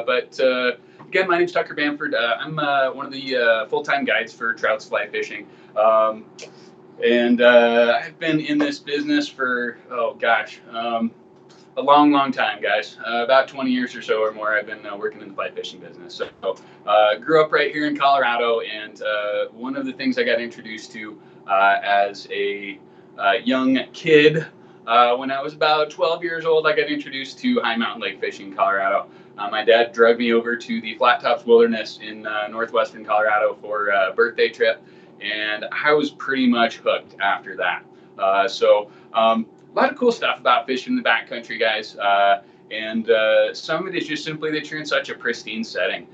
Again, my name's Tucker Bamford. I'm one of the full-time guides for Trouts fly fishing. I've been in this business for, oh gosh, a long, long time, guys. About 20 years or so or more, I've been working in the fly fishing business. So, grew up right here in Colorado, and one of the things I got introduced to as a young kid, when I was about 12 years old, I got introduced to high mountain lake fishing in Colorado. My dad drug me over to the Flat Tops Wilderness in northwestern Colorado for a birthday trip, and I was pretty much hooked after that. A lot of cool stuff about fishing in the backcountry, guys, some of it is just simply that you're in such a pristine setting.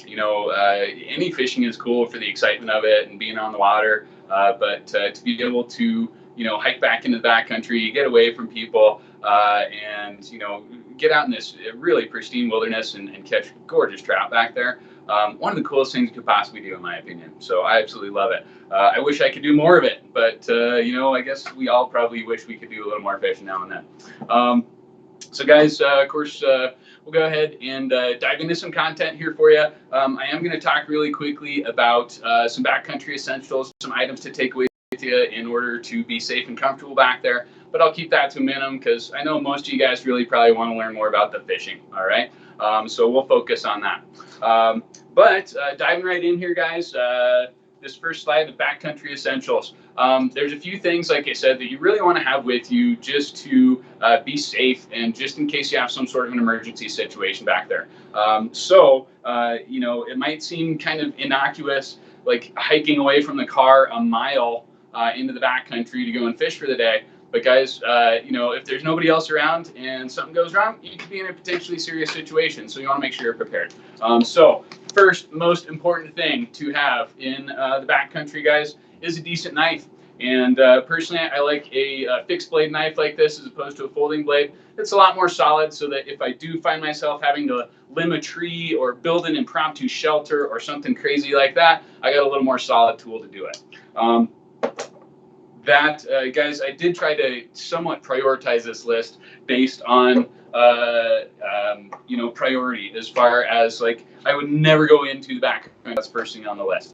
Any fishing is cool for the excitement of it and being on the water, but to be able to hike back into the backcountry, get away from people, and get out in this really pristine wilderness and catch gorgeous trout back there. One of the coolest things you could possibly do, in my opinion. So I absolutely love it. I wish I could do more of it, but I guess we all probably wish we could do a little more fishing now and then. So guys, of course, we'll go ahead and dive into some content here for you. I am going to talk really quickly about some backcountry essentials, some items to take away with you in order to be safe and comfortable back there. But I'll keep that to a minimum because I know most of you guys really probably want to learn more about the fishing. All right, so we'll focus on that. Diving right in here, guys. This first slide, the backcountry essentials. There's a few things, like I said, that you really want to have with you just to be safe and just in case you have some sort of an emergency situation back there. It might seem kind of innocuous, like hiking away from the car a mile into the backcountry to go and fish for the day. But guys, if there's nobody else around and something goes wrong, you could be in a potentially serious situation. So you want to make sure you're prepared. First, most important thing to have in the backcountry, guys, is a decent knife. And personally, I like a fixed blade knife like this as opposed to a folding blade. It's a lot more solid so that if I do find myself having to limb a tree or build an impromptu shelter or something crazy like that, I got a little more solid tool to do it. Guys, I did try to somewhat prioritize this list based on, priority as far as like I would never go into the back. That's first thing on the list.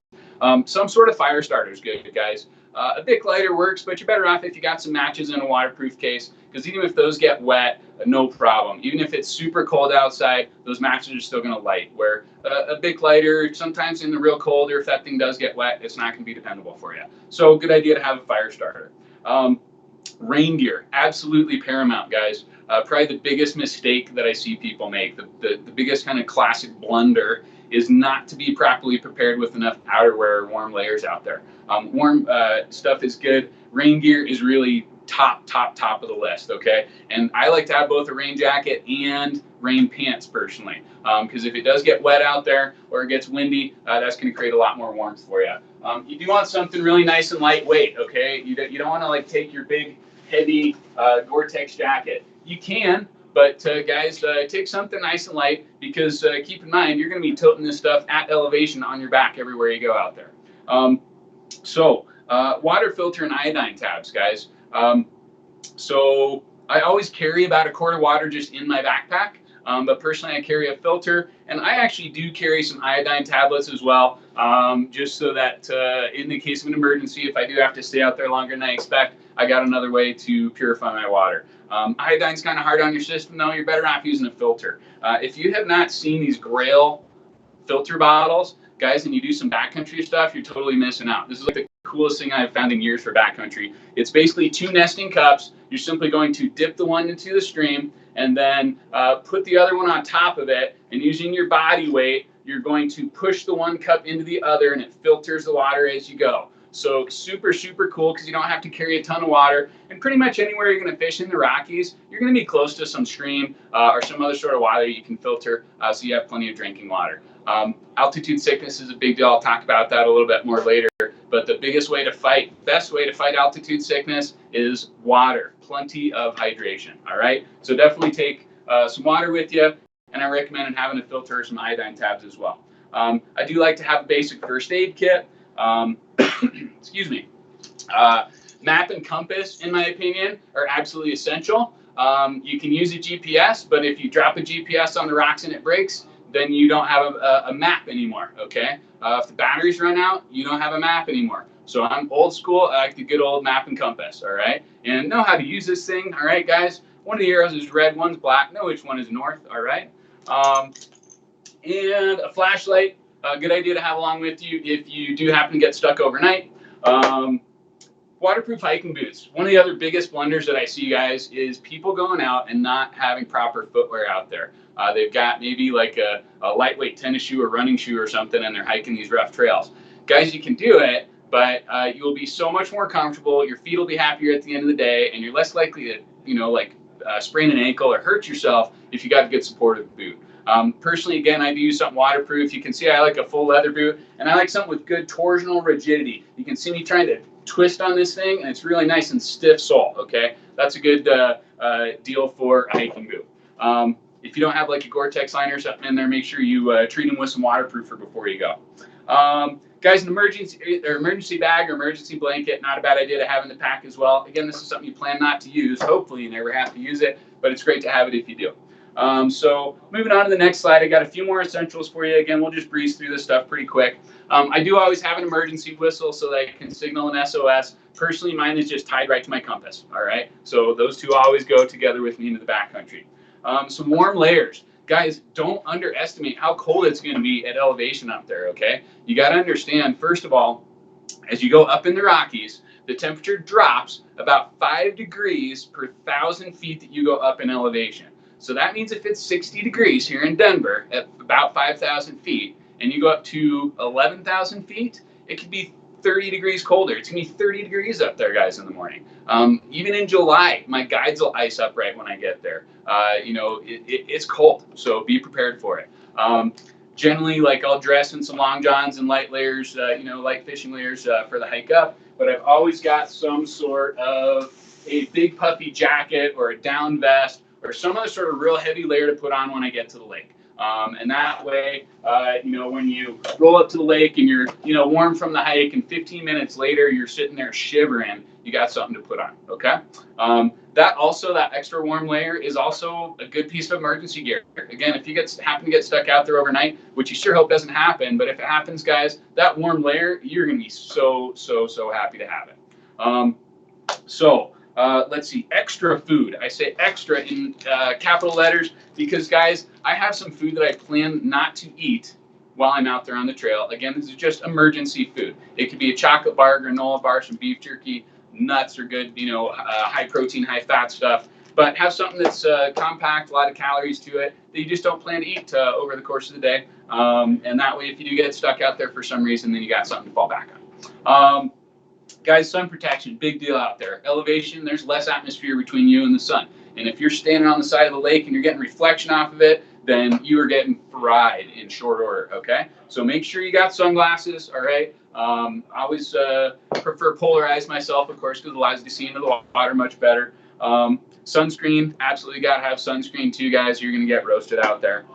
Some sort of fire starter is good, guys. A bit lighter works, but you're better off if you got some matches in a waterproof case, because even if those get wet, no problem. Even if it's super cold outside, those matches are still going to light. Where a bit lighter, sometimes in the real cold, or if that thing does get wet, it's not going to be dependable for you. So good idea to have a fire starter. Rain gear, absolutely paramount, guys. Probably the biggest mistake that I see people make, the biggest kind of classic blunder, is not to be properly prepared with enough outerwear or warm layers out there. Warm stuff is good. Rain gear is really top of the list, okay? And I like to have both a rain jacket and rain pants personally, because if it does get wet out there or it gets windy, that's going to create a lot more warmth for you. You do want something really nice and lightweight, okay? You don't want to like take your big heavy Gore-Tex jacket. You can, but guys, take something nice and light, because keep in mind, you're going to be tilting this stuff at elevation on your back everywhere you go out there. Water filter and iodine tabs, guys. So I always carry about a quart of water just in my backpack, but personally I carry a filter, and I actually do carry some iodine tablets as well, just so that in the case of an emergency, if I do have to stay out there longer than I expect, I got another way to purify my water. Iodine's kind of hard on your system though. You're better off using a filter. If you have not seen these Grail filter bottles, guys, and you do some backcountry stuff, you're totally missing out. This is like the coolest thing I've found in years for backcountry. It's basically two nesting cups. You're simply going to dip the one into the stream and then put the other one on top of it, and using your body weight, you're going to push the one cup into the other, and it filters the water as you go. So super cool, because you don't have to carry a ton of water. And pretty much anywhere you're going to fish in the Rockies, you're going to be close to some stream or some other sort of water you can filter, so you have plenty of drinking water. Altitude sickness is a big deal. I'll talk about that a little bit more later. But the best way to fight altitude sickness is water. Plenty of hydration. All right. So definitely take some water with you, and I recommend having a filter or some iodine tabs as well. I do like to have a basic first aid kit. Excuse me. Map and compass, in my opinion, are absolutely essential. You can use a GPS, but if you drop a GPS on the rocks and it breaks, then you don't have a map anymore, okay? If the batteries run out, you don't have a map anymore. So I'm old school. I like the good old map and compass, all right? And know how to use this thing, all right, guys? One of the arrows is red, one's black. Know which one is north, all right? And a flashlight, a good idea to have along with you if you do happen to get stuck overnight. Waterproof hiking boots. One of the other biggest blunders that I see, guys, is people going out and not having proper footwear out there. They've got maybe like a lightweight tennis shoe or running shoe or something, and they're hiking these rough trails. Guys, you can do it, but you'll be so much more comfortable. Your feet will be happier at the end of the day, and you're less likely to, sprain an ankle or hurt yourself if you got a good supportive boot. Personally, again, I do use something waterproof. You can see I like a full leather boot, and I like something with good torsional rigidity. You can see me trying to twist on this thing, and it's really nice and stiff sole, okay? That's a good deal for a hiking boot. If you don't have like a Gore-Tex liner or something in there, make sure you treat them with some waterproofer before you go. Guys, an emergency bag or emergency blanket, not a bad idea to have in the pack as well. Again, this is something you plan not to use. Hopefully you never have to use it, but it's great to have it if you do. So moving on to the next slide, I got a few more essentials for you. Again, we'll just breeze through this stuff pretty quick. I do always have an emergency whistle so that I can signal an SOS. Personally, mine is just tied right to my compass, all right? So those two always go together with me into the backcountry. Some warm layers. Guys, don't underestimate how cold it's going to be at elevation up there, okay? You got to understand, first of all, as you go up in the Rockies, the temperature drops about 5 degrees per 1,000 feet that you go up in elevation. So that means if it's 60 degrees here in Denver at about 5,000 feet and you go up to 11,000 feet, it could be 30 degrees colder. It's going to be 30 degrees up there, guys, in the morning. Even in July, my guides will ice up right when I get there. It's cold, so be prepared for it. Generally, like I'll dress in some long johns and light layers, light fishing layers for the hike up, but I've always got some sort of a big puffy jacket or a down vest or some other sort of real heavy layer to put on when I get to the lake. And that way, when you roll up to the lake and you're, warm from the hike and 15 minutes later, you're sitting there shivering, you got something to put on, okay? That extra warm layer is also a good piece of emergency gear. Again, if you happen to get stuck out there overnight, which you sure hope doesn't happen, but if it happens, guys, that warm layer, you're going to be so happy to have it. Let's see, extra food. I say extra in capital letters because, guys, I have some food that I plan not to eat while I'm out there on the trail. Again, this is just emergency food. It could be a chocolate bar, granola bar, some beef jerky. Nuts are good, high protein, high fat stuff. But have something that's compact, a lot of calories to it that you just don't plan to eat over the course of the day. And that way, if you do get stuck out there for some reason, then you got something to fall back on. Guys, sun protection, big deal out there. Elevation, there's less atmosphere between you and the sun. And if you're standing on the side of the lake and you're getting reflection off of it, then you are getting fried in short order, okay? So make sure you got sunglasses, all right? I always prefer polarized myself, of course, because it allows you to see into the water much better. Sunscreen, absolutely got to have sunscreen too, guys. You're going to get roasted out there.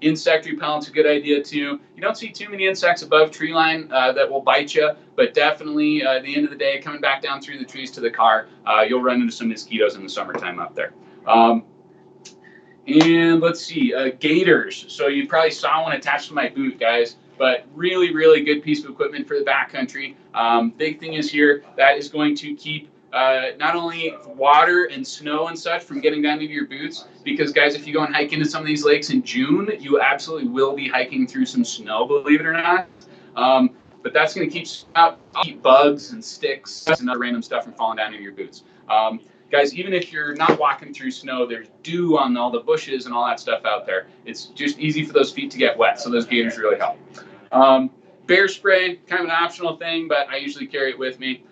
Insect repellent's a good idea too. You don't see too many insects above tree line that will bite you, but definitely at the end of the day, coming back down through the trees to the car, you'll run into some mosquitoes in the summertime up there. And let's see, gaiters. So you probably saw one attached to my boot, guys, but really, really good piece of equipment for the backcountry. Big thing is here, that is going to keep not only water and snow and such from getting down into your boots, because guys, if you go and hike into some of these lakes in June, you absolutely will be hiking through some snow, believe it or not. But that's going to keep bugs and sticks and other random stuff from falling down into your boots. Guys, even if you're not walking through snow, there's dew on all the bushes and all that stuff out there. It's just easy for those feet to get wet, so those gaiters really help. Bear spray, kind of an optional thing, but I usually carry it with me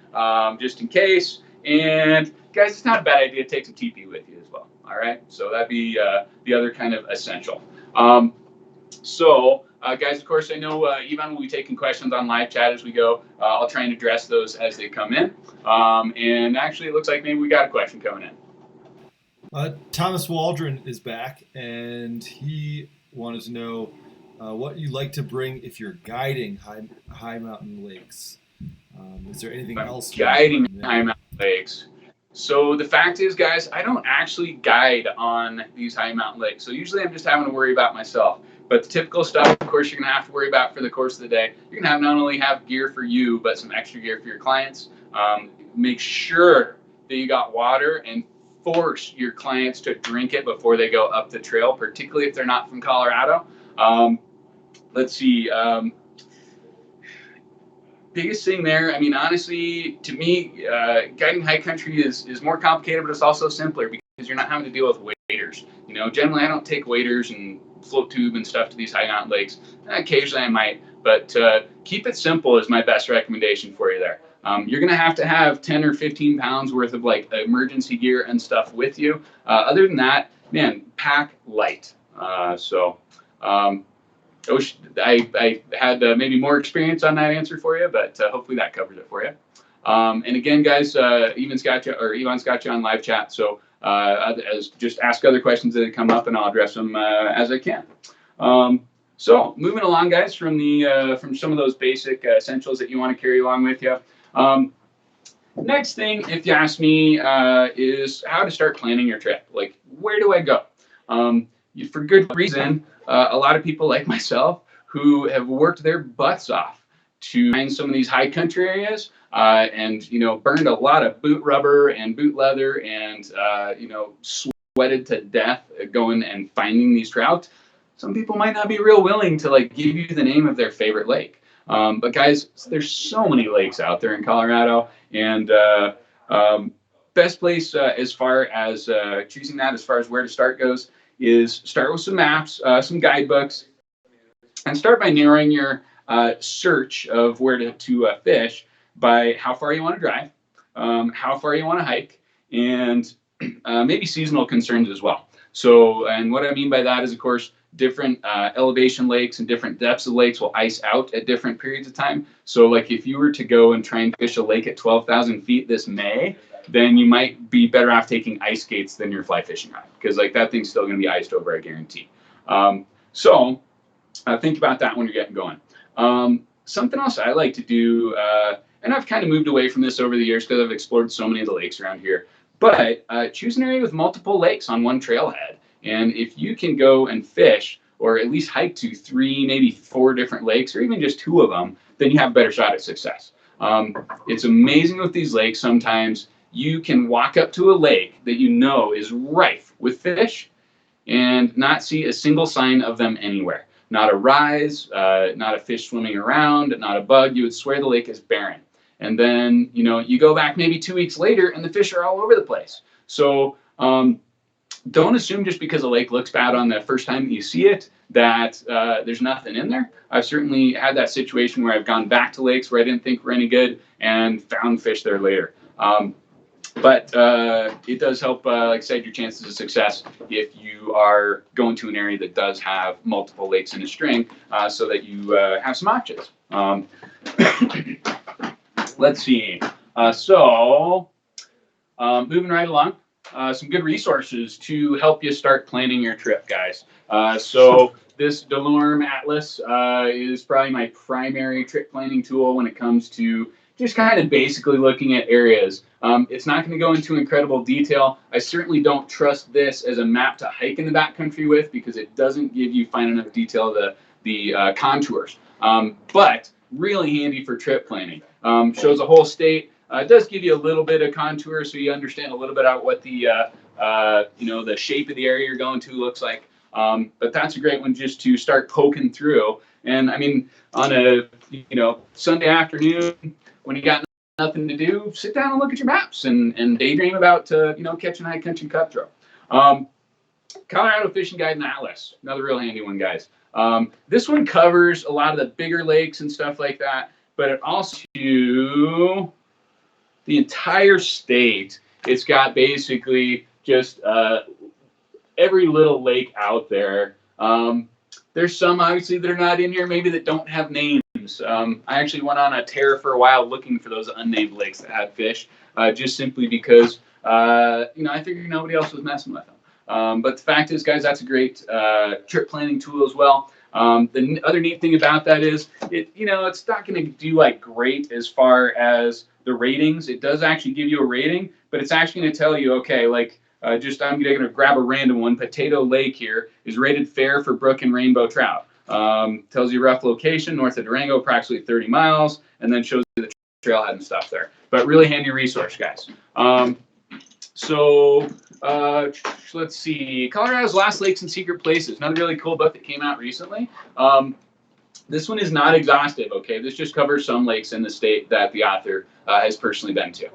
just in case. And guys, it's not a bad idea to take some TP with you as well. All right, so that'd be the other kind of essential. Guys, of course, I know Yvonne will be taking questions on live chat as we go. I'll try and address those as they come in. And actually, it looks like maybe we got a question coming in. Thomas Waldron is back, and he wanted to know what you like to bring if you're guiding high mountain lakes. Is there anything else? Guiding high mountain lakes. So the fact is, guys, I don't actually guide on these high mountain lakes. So usually I'm just having to worry about myself. But the typical stuff, of course, you're going to have to worry about for the course of the day. You're going to have not only have gear for you, but some extra gear for your clients. Make sure that you got water, and force your clients to drink it before they go up the trail, particularly if they're not from Colorado. Let's see. Biggest thing there, I mean, honestly, to me, guiding high country is more complicated, but it's also simpler because you're not having to deal with waders. You know, generally I don't take waders and float tube and stuff to these high mountain lakes. Occasionally I might, but keep it simple is my best recommendation for you there. You're going to have 10 or 15 pounds worth of like emergency gear and stuff with you. Other than that, man, pack light. I wish I had maybe more experience on that answer for you, but hopefully that covers it for you. And again, guys, Ivan's got you on live chat, so just ask other questions that come up, and I'll address them as I can. So moving along, guys, from some of those basic essentials that you want to carry along with you. Next thing, if you ask me, is how to start planning your trip. Like, where do I go? For good reason. A lot of people like myself who have worked their butts off to find some of these high country areas and, burned a lot of boot rubber and boot leather and, sweated to death going and finding these trout. Some people might not be real willing to like give you the name of their favorite lake. But guys, there's so many lakes out there in Colorado, and best place as far as choosing that as far as where to start goes is start with some maps, some guidebooks, and start by narrowing your search of where to fish by how far you want to drive, how far you want to hike, and maybe seasonal concerns as well. So, and what I mean by that is, of course, different elevation lakes and different depths of lakes will ice out at different periods of time. So like if you were to go and try and fish a lake at 12,000 feet this May, then you might be better off taking ice skates than your fly fishing rod, because like that thing's still going to be iced over, I guarantee. So think about that when you're getting going. Something else I like to do, and I've kind of moved away from this over the years because I've explored so many of the lakes around here, but choose an area with multiple lakes on one trailhead. And if you can go and fish, or at least hike to 3, maybe 4 different lakes, or even just 2 of them, then you have a better shot at success. It's amazing with these lakes. Sometimes you can walk up to a lake that you know is rife with fish and not see a single sign of them anywhere. Not a rise, not a fish swimming around, not a bug. You would swear the lake is barren. And then, you go back maybe 2 weeks later and the fish are all over the place. So don't assume just because a lake looks bad on the first time that you see it that there's nothing in there. I've certainly had that situation where I've gone back to lakes where I didn't think were any good and found fish there later. But it does help, like I said, your chances of success if you are going to an area that does have multiple lakes in a string, so that you have some options. Let's see. Moving right along, some good resources to help you start planning your trip, guys. So this DeLorme Atlas is probably my primary trip planning tool when it comes to just kind of basically looking at areas. It's not going to go into incredible detail. I certainly don't trust this as a map to hike in the backcountry with, because it doesn't give you fine enough detail the contours. But really handy for trip planning. Shows a whole state. It does give you a little bit of contour, so you understand a little bit about what the the shape of the area you're going to looks like. But that's a great one just to start poking through. And I mean, on a Sunday afternoon when you got nothing to do, sit down and look at your maps and daydream about catching high country cutthroat. Colorado Fishing Guide and Atlas, another real handy one, guys. This one covers a lot of the bigger lakes and stuff like that, but it also the entire state. It's got basically just every little lake out there. There's some obviously that are not in here, maybe that don't have names. I actually went on a tear for a while looking for those unnamed lakes that had fish, just simply because I figured nobody else was messing with them. But the fact is, guys, that's a great trip planning tool as well. The other neat thing about that is it's not going to do like great as far as the ratings. It does actually give you a rating, but it's actually going to tell you, okay, like I'm going to grab a random one. Potato Lake here is rated fair for brook and rainbow trout. Tells you rough location, north of Durango, approximately 30 miles, and then shows you the trailhead and stuff there. But really handy resource, guys. Let's see. Colorado's Lost Lakes and Secret Places, another really cool book that came out recently. This one is not exhaustive, okay? This just covers some lakes in the state that the author has personally been to.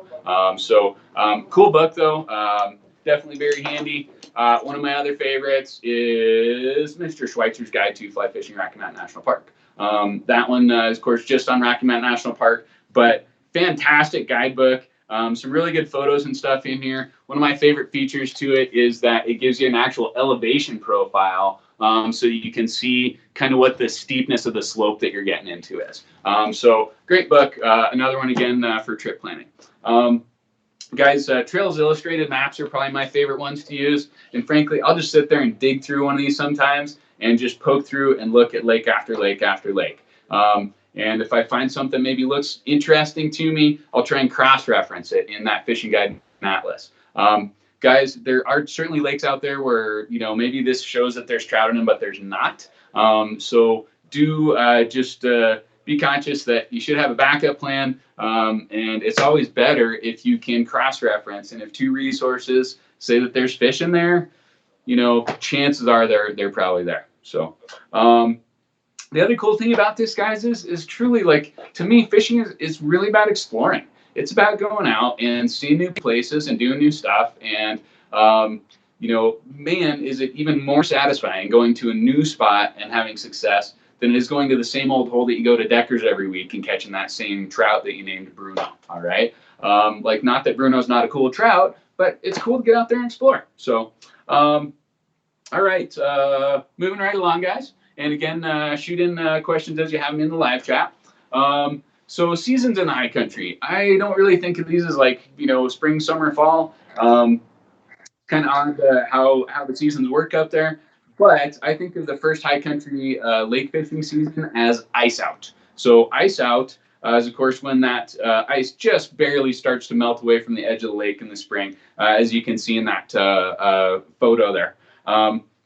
Cool book, though. Definitely very handy. One of my other favorites is Mr. Schweitzer's Guide to Fly Fishing Rocky Mountain National Park. That one is, of course, just on Rocky Mountain National Park, but fantastic guidebook. Some really good photos and stuff in here. One of my favorite features to it is that it gives you an actual elevation profile, so you can see kind of what the steepness of the slope that you're getting into is. So great book. Another one again for trip planning. Guys, Trails Illustrated maps are probably my favorite ones to use. And frankly, I'll just sit there and dig through one of these sometimes and just poke through and look at lake after lake after lake. And if I find something maybe looks interesting to me, I'll try and cross-reference it in that fishing guide atlas. Guys, there are certainly lakes out there where, maybe this shows that there's trout in them, but there's not. So do just be conscious that you should have a backup plan. And it's always better if you can cross-reference. And if two resources say that there's fish in there, chances are they're probably there. So, the other cool thing about this, guys, is truly, like, to me, fishing is really about exploring. It's about going out and seeing new places and doing new stuff. And, man, is it even more satisfying going to a new spot and having success than it is going to the same old hole that you go to Decker's every week and catching that same trout that you named Bruno, all right? Not that Bruno's not a cool trout, but it's cool to get out there and explore. So, all right, moving right along, guys. And again, shoot in questions as you have them in the live chat. So seasons in the high country, I don't really think of these as like, spring, summer, fall. Kind of odd how the seasons work up there. But I think of the first high country lake fishing season as ice out. So ice out is, of course, when that ice just barely starts to melt away from the edge of the lake in the spring, as you can see in that photo there.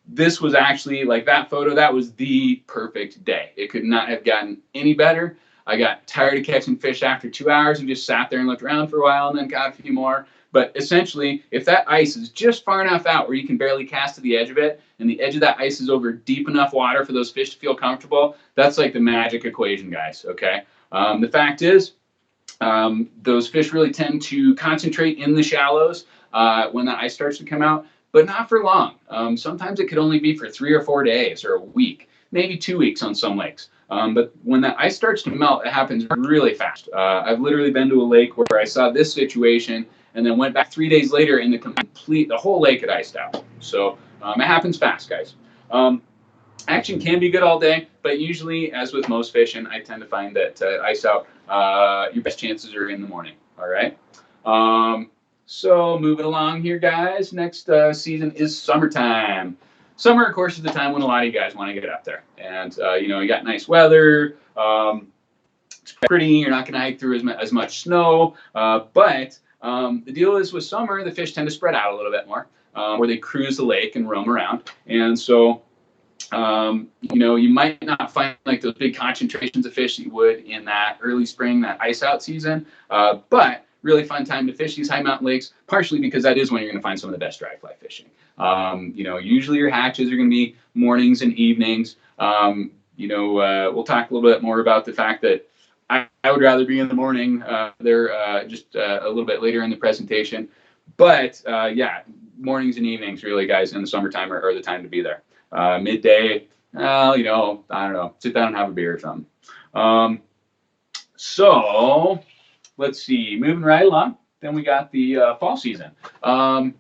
This was actually, like that photo, that was the perfect day. It could not have gotten any better. I got tired of catching fish after 2 hours and just sat there and looked around for a while and then caught a few more. But essentially, if that ice is just far enough out where you can barely cast to the edge of it, and the edge of that ice is over deep enough water for those fish to feel comfortable, that's like the magic equation, guys, okay? The fact is, those fish really tend to concentrate in the shallows when that ice starts to come out, but not for long. Sometimes it could only be for 3 or 4 days or a week, maybe 2 weeks on some lakes. But when that ice starts to melt, it happens really fast. I've literally been to a lake where I saw this situation and then went back 3 days later and the whole lake had iced out. So it happens fast, guys. Action can be good all day, but usually, as with most fishing, I tend to find that ice out, your best chances are in the morning, all right? So moving along here, guys, next season is summertime. Summer, of course, is the time when a lot of you guys want to get up there. And, you got nice weather. It's pretty. You're not going to hike through as much snow. But the deal is with summer, the fish tend to spread out a little bit more, where they cruise the lake and roam around. And so, you might not find like those big concentrations of fish that you would in that early spring, that ice out season. But really fun time to fish these high mountain lakes, partially because that is when you're going to find some of the best dry fly fishing. Usually your hatches are going to be mornings and evenings. We'll talk a little bit more about the fact that I would rather be in the morning. Just a little bit later in the presentation. But yeah, mornings and evenings really, guys, in the summertime are the time to be there. Midday, I don't know, sit down and have a beer or something. So let's see, moving right along. Then we got the fall season. And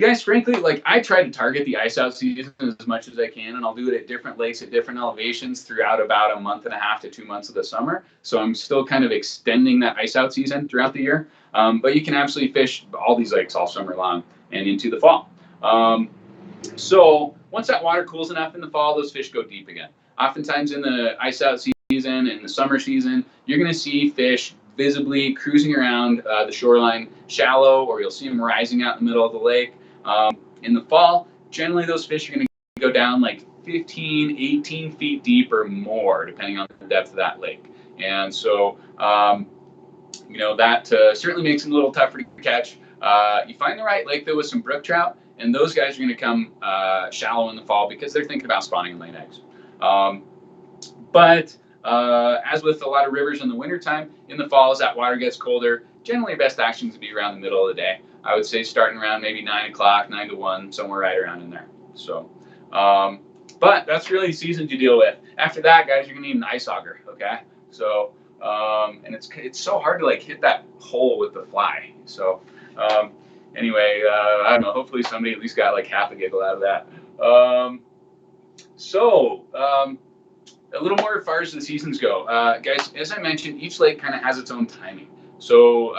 guys, frankly, like I try to target the ice out season as much as I can, and I'll do it at different lakes at different elevations throughout about a month and a half to 2 months of the summer. So I'm still kind of extending that ice out season throughout the year. But you can absolutely fish all these lakes all summer long and into the fall. So once that water cools enough in the fall, those fish go deep again. oftentimes in the ice out season, in the summer season, you're going to see fish visibly cruising around the shoreline shallow, or you'll see them rising out in the middle of the lake. In the fall, generally those fish are going to go down like 15, 18 feet deep or more, depending on the depth of that lake. And so, that certainly makes them a little tougher to catch. You find the right lake, though, with some brook trout, and those guys are going to come shallow in the fall because they're thinking about spawning and laying eggs. But as with a lot of rivers in the wintertime, in the fall, as that water gets colder, generally best action is to be around the middle of the day. I would say starting around maybe 9 o'clock, 9 to 1, somewhere right around in there. So, but that's really season to deal with. After that, guys, you're going to need an ice auger, okay? So, and it's so hard to like hit that hole with the fly. So, anyway, I don't know. Hopefully, somebody at least got like half a giggle out of that. A little more as far as the seasons go, guys. As I mentioned, each lake kind of has its own timing. So,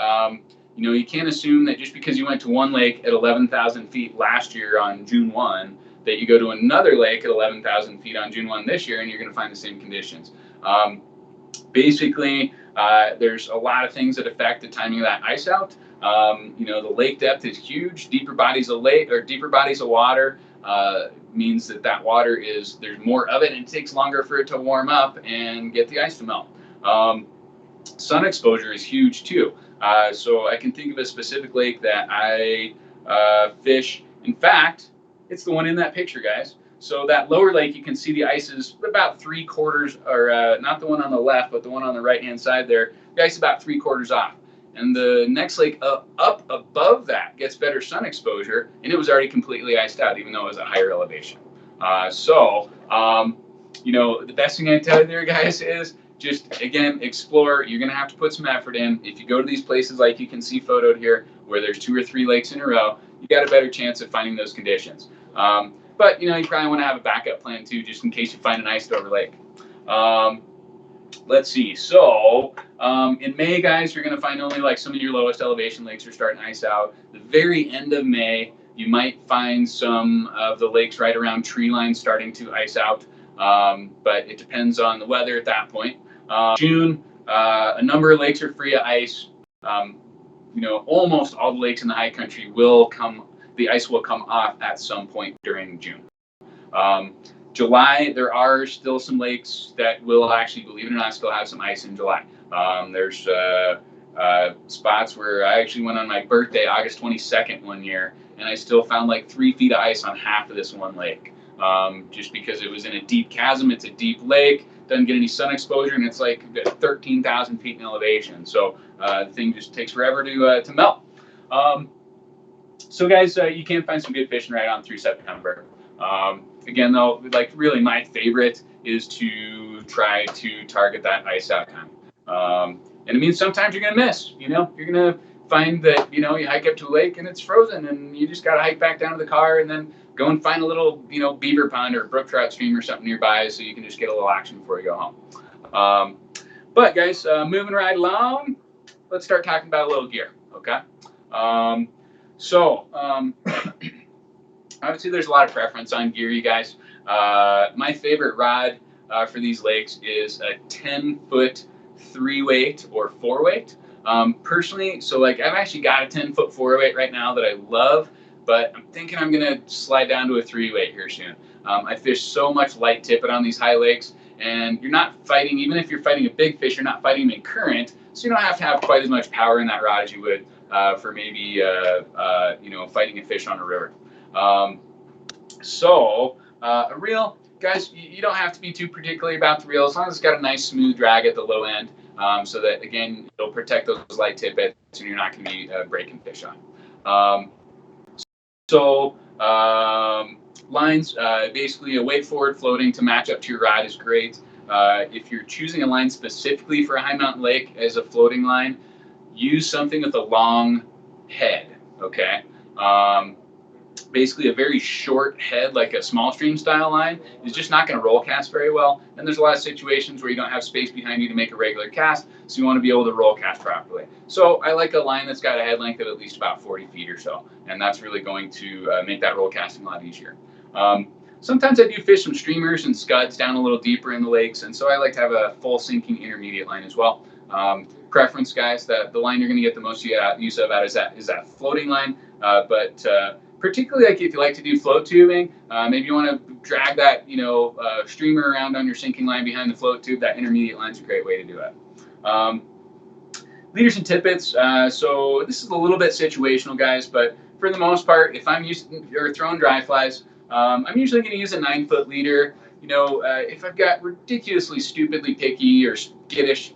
you can't assume that just because you went to one lake at 11,000 feet last year on June 1, that you go to another lake at 11,000 feet on June 1 this year and you're going to find the same conditions. Basically, there's a lot of things that affect the timing of that ice out. The lake depth is huge. Deeper bodies of lake or deeper bodies of water means that water there's more of it, and it takes longer for it to warm up and get the ice to melt. Sun exposure is huge too. So I can think of a specific lake that I fish. In fact, it's the one in that picture, guys. So that lower lake, you can see the ice is about 3/4, or not the one on the left, but the one on the right-hand side there. The ice is about 3/4 off. And the next lake up above that gets better sun exposure, and it was already completely iced out, even though it was at higher elevation. The best thing I tell you there, guys, is just, again, explore. You're going to have to put some effort in. If you go to these places like you can see photoed here, where there's 2 or 3 lakes in a row, you got a better chance of finding those conditions. But, you probably want to have a backup plan, too, just in case you find an iced over lake. Let's see. So in May, guys, you're going to find only like some of your lowest elevation lakes are starting to ice out. The very end of May, you might find some of the lakes right around tree line starting to ice out. But it depends on the weather at that point. June, a number of lakes are free of ice. Almost all the lakes in the high country the ice will come off at some point during June. July, there are still some lakes that will actually, believe it or not, still have some ice in July. There's spots where I actually went on my birthday, August 22nd one year, and I still found like 3 feet of ice on half of this one lake. Just because it was in a deep chasm. It's a deep lake, doesn't get any sun exposure, and it's like 13,000 feet in elevation. So the thing just takes forever to melt. So guys, you can find some good fishing right on through September. Again, though, like really my favorite is to try to target that ice out time. And it means sometimes you're going to miss, you're going to find that, you hike up to a lake and it's frozen and you just got to hike back down to the car and then go and find a little, beaver pond or brook trout stream or something nearby so you can just get a little action before you go home. But guys, moving right along, let's start talking about a little gear, okay? Obviously, there's a lot of preference on gear, you guys. My favorite rod for these lakes is a 10-foot 3-weight or 4-weight. Personally, so like I've actually got a 10-foot 4-weight right now that I love, but I'm thinking I'm gonna slide down to a 3-weight here soon. I fish so much light tippet on these high lakes, and you're not fighting, even if you're fighting a big fish, you're not fighting them in current, so you don't have to have quite as much power in that rod as you would for maybe fighting a fish on a river. A reel, guys, you don't have to be too particular about the reel as long as it's got a nice smooth drag at the low end, so that again it'll protect those light tippets and you're not going to be breaking fish on. Lines, basically a weight forward floating to match up to your rod is great. If you're choosing a line specifically for a high mountain lake as a floating line, use something with a long head, okay? Basically a very short head, like a small stream style line, is just not going to roll cast very well. And there's a lot of situations where you don't have space behind you to make a regular cast, so you want to be able to roll cast properly. So I like a line that's got a head length of at least about 40 feet or so, and that's really going to make that roll casting a lot easier. Sometimes I do fish some streamers and scuds down a little deeper in the lakes, and so I like to have a full sinking intermediate line as well. Preference, guys, that the line you're going to get the most use of out is that floating line, but particularly like if you like to do float tubing, maybe you want to drag that streamer around on your sinking line behind the float tube. That intermediate line is a great way to do it. Leaders and tippets. So this is a little bit situational, guys, but for the most part, if I'm throwing dry flies, I'm usually going to use a 9-foot leader. If I've got ridiculously stupidly picky or skittish,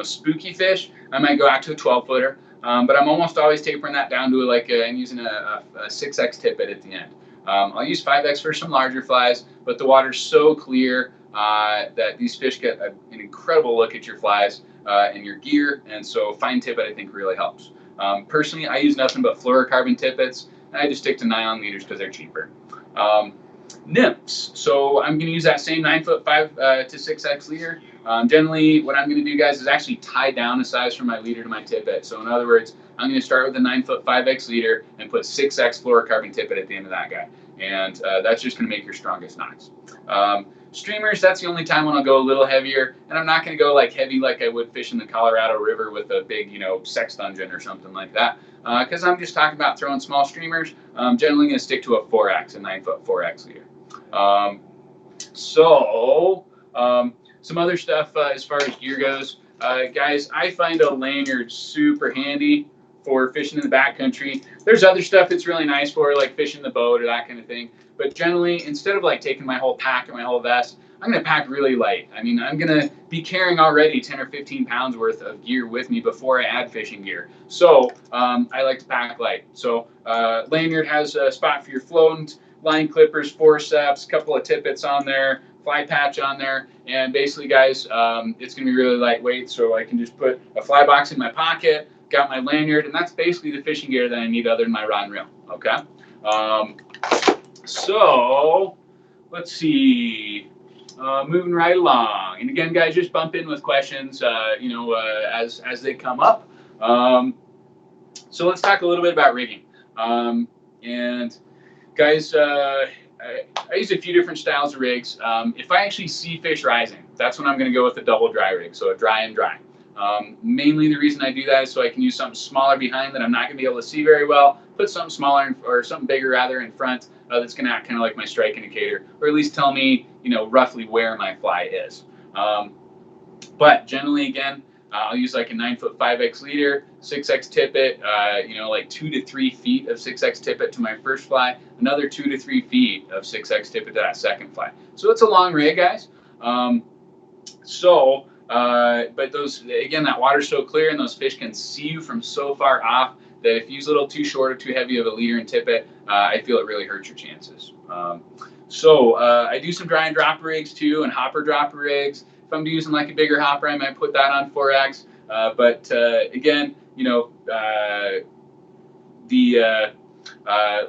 spooky fish, I might go out to a 12-footer. But I'm almost always tapering that down to I'm using a 6X tippet at the end. I'll use 5X for some larger flies, but the water's so clear that these fish get an incredible look at your flies and your gear, and so fine tippet I think really helps. Personally, I use nothing but fluorocarbon tippets, and I just stick to nylon leaders because they're cheaper. Nymphs. So I'm going to use that same 9-foot 5 to 6X leader. Generally, what I'm going to do, guys, is actually tie down a size from my leader to my tippet. So in other words, I'm going to start with a 9-foot 5X leader and put 6X fluorocarbon tippet at the end of that guy. And that's just going to make your strongest knots. Streamers, that's the only time when I'll go a little heavier, and I'm not going to go heavy like I would fish in the Colorado River with a big, sex dungeon or something like that, because I'm just talking about throwing small streamers. I'm generally going to stick to a 4X, a 9-foot 4X leader. Some other stuff as far as gear goes, guys, I find a lanyard super handy for fishing in the backcountry. There's other stuff that's really nice for like fishing the boat or that kind of thing. But generally, instead of taking my whole pack or my whole vest, I'm going to pack really light. I mean, I'm going to be carrying already 10 or 15 pounds worth of gear with me before I add fishing gear. So I like to pack light. So lanyard has a spot for your float, line clippers, forceps, a couple of tippets on there, fly patch on there, and basically, guys, it's going to be really lightweight. So I can just put a fly box in my pocket, got my lanyard, and that's basically the fishing gear that I need other than my rod and reel. Okay. So let's see, moving right along. And again, guys, just bump in with questions, as they come up. So let's talk a little bit about rigging. And guys, I use a few different styles of rigs. If I actually see fish rising, that's when I'm going to go with a double dry rig, so a dry and dry. Mainly the reason I do that is so I can use something smaller behind that I'm not going to be able to see very well, put something smaller or something bigger rather in front that's going to act kind of like my strike indicator, or at least tell me, roughly where my fly is. But generally, again, I'll use like a 9-foot 5X leader, 6X tippet, 2 to 3 feet of 6X tippet to my first fly, another 2 to 3 feet of 6X tippet to that second fly. So it's a long rig, guys. But those, again, that water's so clear and those fish can see you from so far off that if you use a little too short or too heavy of a leader and tippet, I feel it really hurts your chances. I do some dry and drop rigs too, and hopper drop rigs. If I'm using like a bigger hopper, I might put that on 4X. Again, the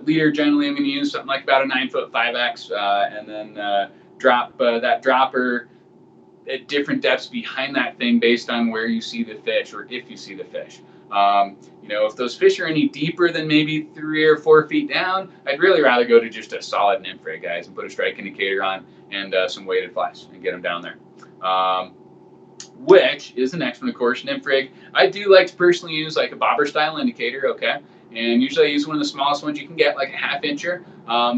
leader generally I'm going to use something like about a 9-foot 5X, and then drop that dropper at different depths behind that thing based on where you see the fish or if you see the fish. If those fish are any deeper than maybe 3 or 4 feet down, I'd really rather go to just a solid nymph rig, guys, and put a strike indicator on and some weighted flies and get them down there. Which is the next one, of course, nymph rig. I do like to personally use like a bobber style indicator, okay? And usually I use one of the smallest ones you can get, like a 1/2 incher.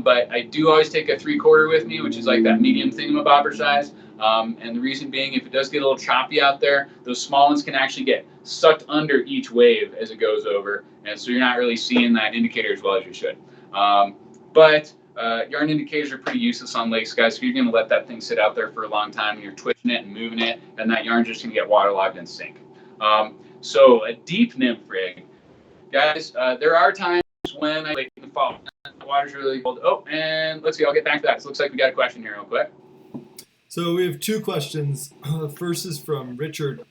But I do always take a 3/4 with me, which is like that medium thingamabobber size. And the reason being, if it does get a little choppy out there, those small ones can actually get sucked under each wave as it goes over. And so you're not really seeing that indicator as well as you should. Yarn indicators are pretty useless on lakes, guys. So you're going to let that thing sit out there for a long time and you're twitching it and moving it, and that yarn's just going to get waterlogged and sink. So a deep nymph rig, guys, there are times when I wait in the fall. The water's really cold. Oh, and let's see, I'll get back to that. It looks like we got a question here real quick. So we have 2 questions. First is from Richard.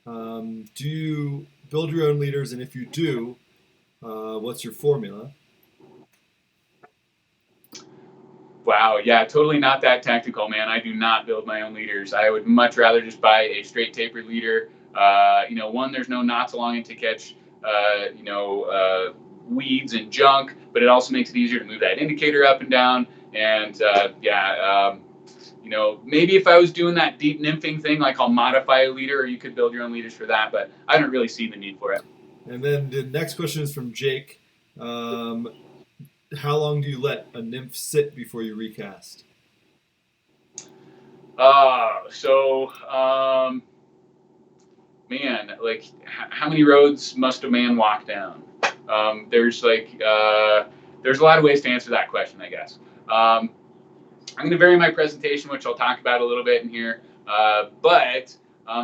Do you build your own leaders? And if you do, what's your formula? Wow, yeah, totally not that tactical, man. I do not build my own leaders. I would much rather just buy a straight tapered leader. One, there's no knots along it to catch, weeds and junk, but it also makes it easier to move that indicator up and down. And maybe if I was doing that deep nymphing thing, like I'll modify a leader, or you could build your own leaders for that, but I don't really see the need for it. And then the next question is from Jake. How long do you let a nymph sit before you recast? Man, like how many roads must a man walk down? There's a lot of ways to answer that question, I guess. I'm going to vary my presentation, which I'll talk about a little bit in here. But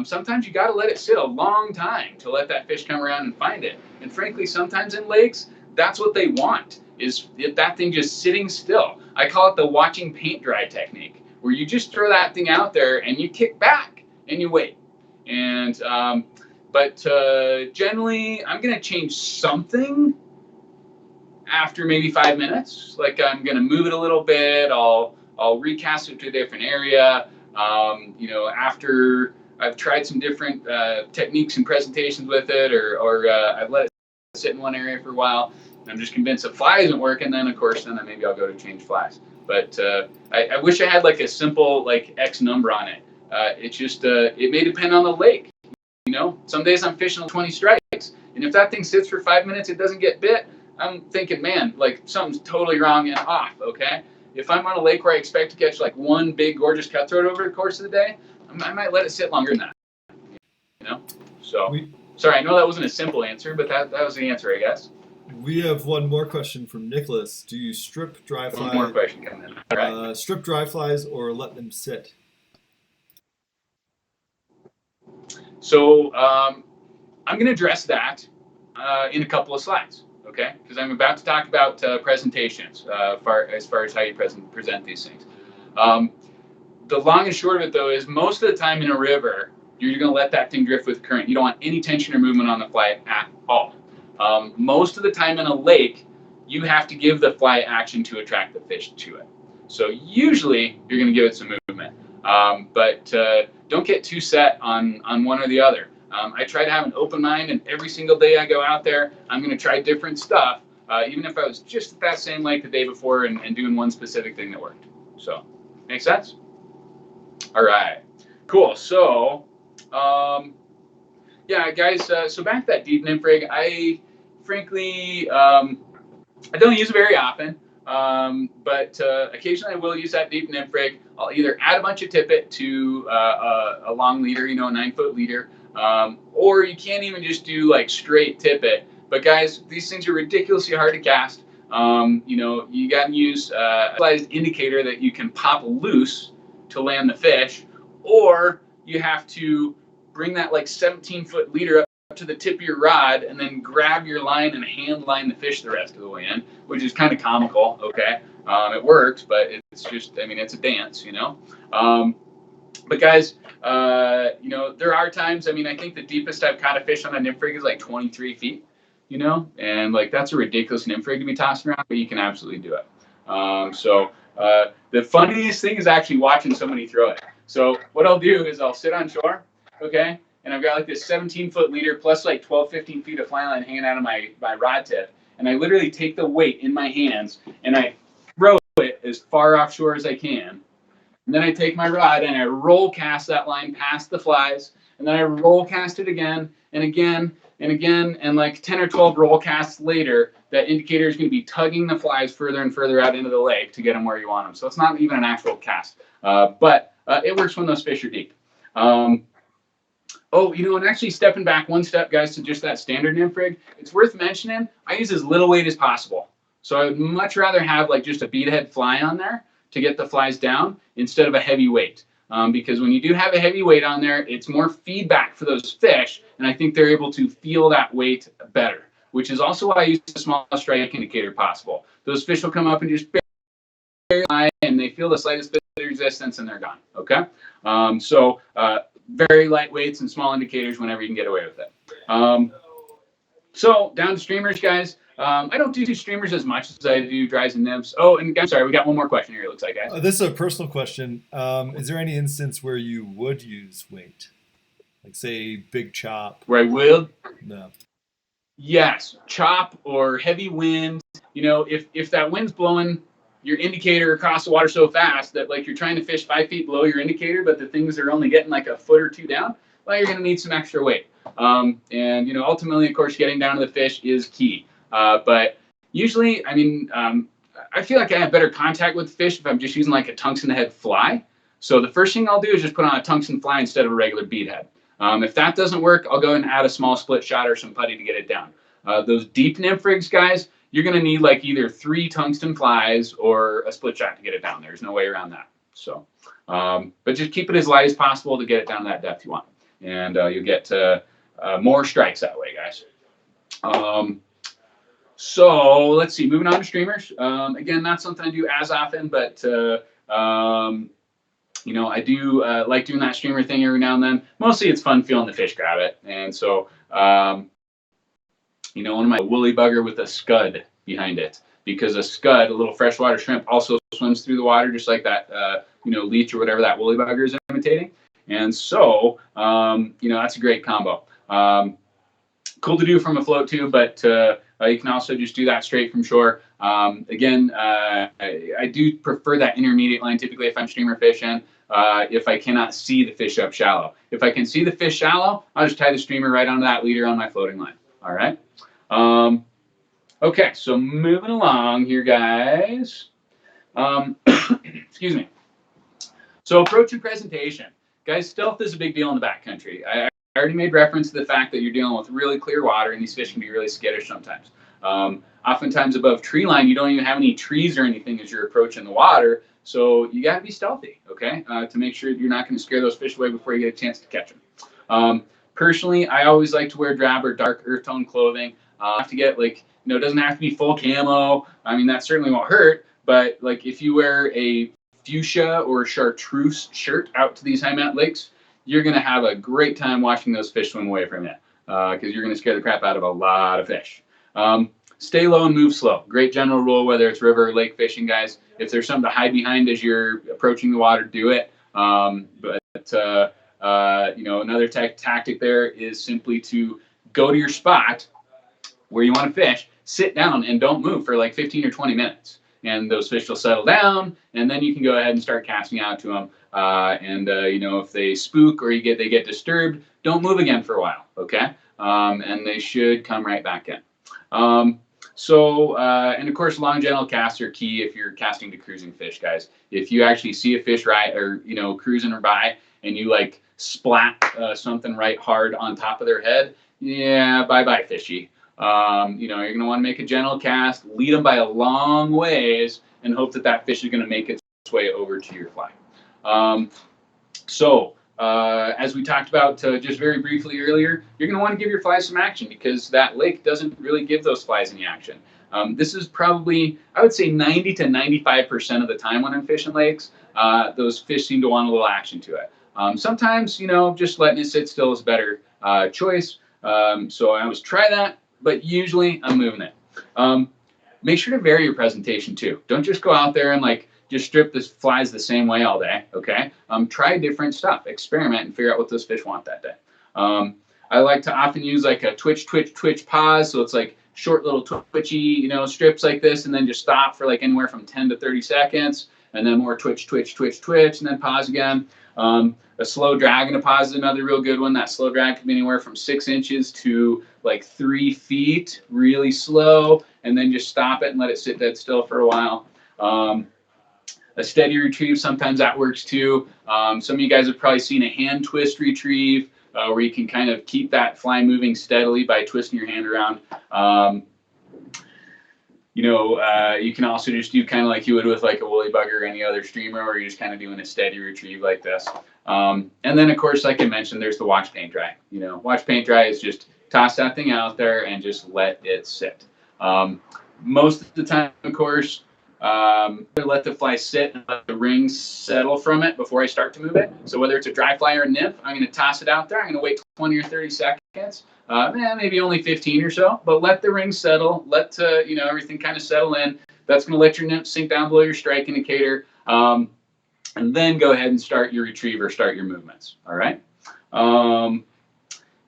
sometimes you got to let it sit a long time to let that fish come around and find it. And frankly, sometimes in lakes, that's what they want, is that thing just sitting still. I call it the watching paint dry technique, where you just throw that thing out there and you kick back and you wait. And but generally, I'm going to change something after maybe 5 minutes. Like I'm going to move it a little bit. I'll recast it to a different area. After I've tried some different techniques and presentations with it, or I've let it sit in one area for a while, and I'm just convinced the fly isn't working, then of course, then maybe I'll go to change flies. But I wish I had like a simple like X number on it. It just it may depend on the lake. Some days I'm fishing 20 strikes, and if that thing sits for 5 minutes, it doesn't get bit, I'm thinking, man, like something's totally wrong and off. Okay. If I'm on a lake where I expect to catch like one big gorgeous cutthroat over the course of the day, I might let it sit longer than that. So sorry, I know that wasn't a simple answer, but that was the answer, I guess. We have one more question from Nicholas. Do you strip dry flies? One more question coming in. All right. Strip dry flies or let them sit? So I'm going to address that in a couple of slides, okay? Because I'm about to talk about presentations as far as how you present these things. The long and short of it, though, is most of the time in a river, you're going to let that thing drift with the current. You don't want any tension or movement on the fly at all. Most of the time in a lake, you have to give the fly action to attract the fish to it. So usually, you're going to give it some movement. But don't get too set on one or the other. I try to have an open mind, and every single day I go out there, I'm going to try different stuff, even if I was just at that same lake the day before and doing one specific thing that worked. So, make sense? All right, cool. So, yeah, guys, so back to that deep nymph rig, I frankly, I don't use it very often. But occasionally I will use that deep nymph rig. I'll either add a bunch of tippet to a long leader, a 9-foot leader, or you can't even just do like straight tippet. But guys, these things are ridiculously hard to cast. You got to use a specialized indicator that you can pop loose to land the fish, or you have to bring that like 17-foot leader up to the tip of your rod and then grab your line and hand line the fish the rest of the way in, which is kind of comical. Okay. It works, but it's just, it's a dance, but guys, there are times, I think the deepest I've caught a fish on a nymph rig is like 23 feet, and like, that's a ridiculous nymph rig to be tossing around, but you can absolutely do it. The funniest thing is actually watching somebody throw it. So what I'll do is I'll sit on shore. Okay. And I've got like this 17-foot leader plus like 12, 15 feet of fly line hanging out of my rod tip. And I literally take the weight in my hands and I throw it as far offshore as I can. And then I take my rod and I roll cast that line past the flies. And then I roll cast it again and again and again. And like 10 or 12 roll casts later, that indicator is going to be tugging the flies further and further out into the lake to get them where you want them. So it's not even an actual cast. But it works when those fish are deep. And actually stepping back one step, guys, to just that standard nymph rig, it's worth mentioning, I use as little weight as possible. So I would much rather have like just a bead-head fly on there to get the flies down instead of a heavy weight. Because when you do have a heavy weight on there, it's more feedback for those fish, and I think they're able to feel that weight better, which is also why I use the smallest strike indicator possible. Those fish will come up and just barely fly, and they feel the slightest bit of resistance, and they're gone, okay? Very light weights and small indicators whenever you can get away with it. So down to streamers, guys. I don't do streamers as much as I do dries and nymphs. Oh, and I'm sorry, we got one more question here, it looks like, guys. This is a personal question. Is there any instance where you would use weight? Like, say, big chop? Where I will? No. Yes, chop or heavy wind. If that wind's blowing your indicator across the water so fast that like you're trying to fish 5 feet below your indicator, but the things are only getting like a foot or two down, well, you're going to need some extra weight. And, you know, ultimately, of course, getting down to the fish is key. But usually, I mean, I feel like I have better contact with fish if I'm just using like a tungsten head fly. So the first thing I'll do is just put on a tungsten fly instead of a regular bead head. If that doesn't work, I'll go and add a small split shot or some putty to get it down. Those deep nymph rigs, guys, you're going to need like either 3 tungsten flies or a split shot to get it down. There's no way around that. So, but just keep it as light as possible to get it down to that depth you want. And you'll get more strikes that way, guys. So let's see, moving on to streamers. Again, not something I do as often, but you know, I do like doing that streamer thing every now and then. Mostly it's fun feeling the fish grab it. And so, you know, one of my woolly bugger with a scud behind it, because a scud, a little freshwater shrimp, also swims through the water just like that, you know, leech or whatever that woolly bugger is imitating. And so, you know, that's a great combo. Cool to do from a float tube, but you can also just do that straight from shore. Again, I do prefer that intermediate line typically if I'm streamer fishing, if I cannot see the fish up shallow. If I can see the fish shallow, I'll just tie the streamer right onto that leader on my floating line. All right. Okay, so moving along here, guys. Excuse me. So approach and presentation. Guys, stealth is a big deal in the backcountry. I already made reference to the fact that you're dealing with really clear water, and these fish can be really skittish sometimes. Oftentimes above tree line, you don't even have any trees or anything as you're approaching the water, so you got to be stealthy, okay, to make sure you're not going to scare those fish away before you get a chance to catch them. Personally, I always like to wear drab or dark earth tone clothing. I have to get, like, you know, it doesn't have to be full camo. I mean, that certainly won't hurt, but like if you wear a fuchsia or chartreuse shirt out to these high mountain lakes, you're going to have a great time watching those fish swim away from you, because you're going to scare the crap out of a lot of fish. Stay low and move slow. Great general rule, whether it's river or lake fishing, guys. If there's something to hide behind as you're approaching the water, do it. You know, another tactic there is simply to go to your spot where you want to fish, sit down and don't move for like 15 or 20 minutes. And those fish will settle down, and then you can go ahead and start casting out to them. You know, if they spook or they get disturbed, don't move again for a while, okay? And they should come right back in. And of course, long gentle casts are key if you're casting to cruising fish, guys. If you actually see a fish you know, cruising or by, and you like splat something right hard on top of their head, yeah, bye-bye fishy. You know, you're going to want to make a gentle cast, lead them by a long ways, and hope that that fish is going to make its way over to your fly. As we talked about just very briefly earlier, you're going to want to give your flies some action, because that lake doesn't really give those flies any action. This is probably, I would say 90 to 95% of the time when I'm fishing lakes, those fish seem to want a little action to it. Sometimes, you know, just letting it sit still is a better choice. So I always try that, but usually I'm moving it. Make sure to vary your presentation too. Don't just go out there and like just strip the flies the same way all day, okay? Try different stuff, experiment, and figure out what those fish want that day. I like to often use like a twitch pause, so it's like short little twitchy, you know, strips like this, and then just stop for like anywhere from 10 to 30 seconds, and then more twitch, and then pause again. A slow drag and a pause is another real good one. That slow drag can be anywhere from 6 inches to like 3 feet, really slow, and then just stop it and let it sit dead still for a while. A steady retrieve, sometimes that works too. Some of you guys have probably seen a hand twist retrieve, where you can kind of keep that fly moving steadily by twisting your hand around. You know, you can also just do kind of like you would with like a woolly bugger or any other streamer, where you're just kind of doing a steady retrieve like this. And then, of course, like I mentioned, there's the watch paint dry. You know, watch paint dry is just toss that thing out there and just let it sit. Most of the time, of course, let the fly sit and let the rings settle from it before I start to move it. So whether it's a dry fly or a nymph, I'm going to toss it out there. I'm going to wait 20 or 30 seconds, maybe only 15 or so, but let the rings settle, let you know, everything kind of settle in. That's going to let your nymph sink down below your strike indicator, and then go ahead and start your retrieve or start your movements. All right.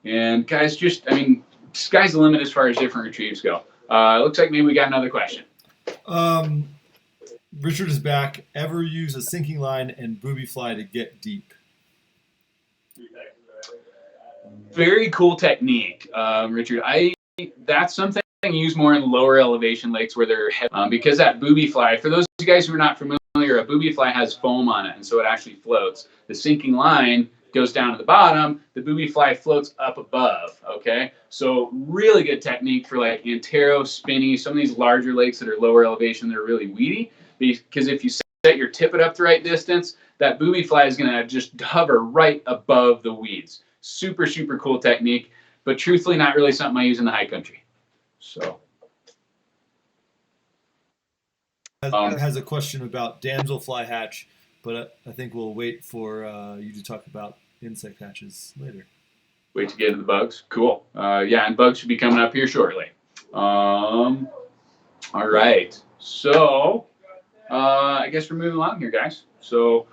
And guys, just, I mean, sky's the limit as far as different retrieves go. Looks like maybe we got another question. Richard is back. Ever use a sinking line and booby fly to get deep? Very cool technique, Richard. That's something I use more in lower elevation lakes where they're heavy, because that booby fly, for those of you guys who are not familiar, a booby fly has foam on it, and so it actually floats. The sinking line goes down to the bottom, the booby fly floats up above, okay? So really good technique for like Antero, Spinney, some of these larger lakes that are lower elevation, they're really weedy, because if you set your tippet up the right distance, that booby fly is gonna just hover right above the weeds. Super, super cool technique, but truthfully not really something I use in the high country. So. Has a question about damselfly hatch, but I think we'll wait for you to talk about insect hatches later. Wait to get to the bugs. Cool. Yeah, and bugs should be coming up here shortly. All right. So, I guess we're moving along here, guys. So,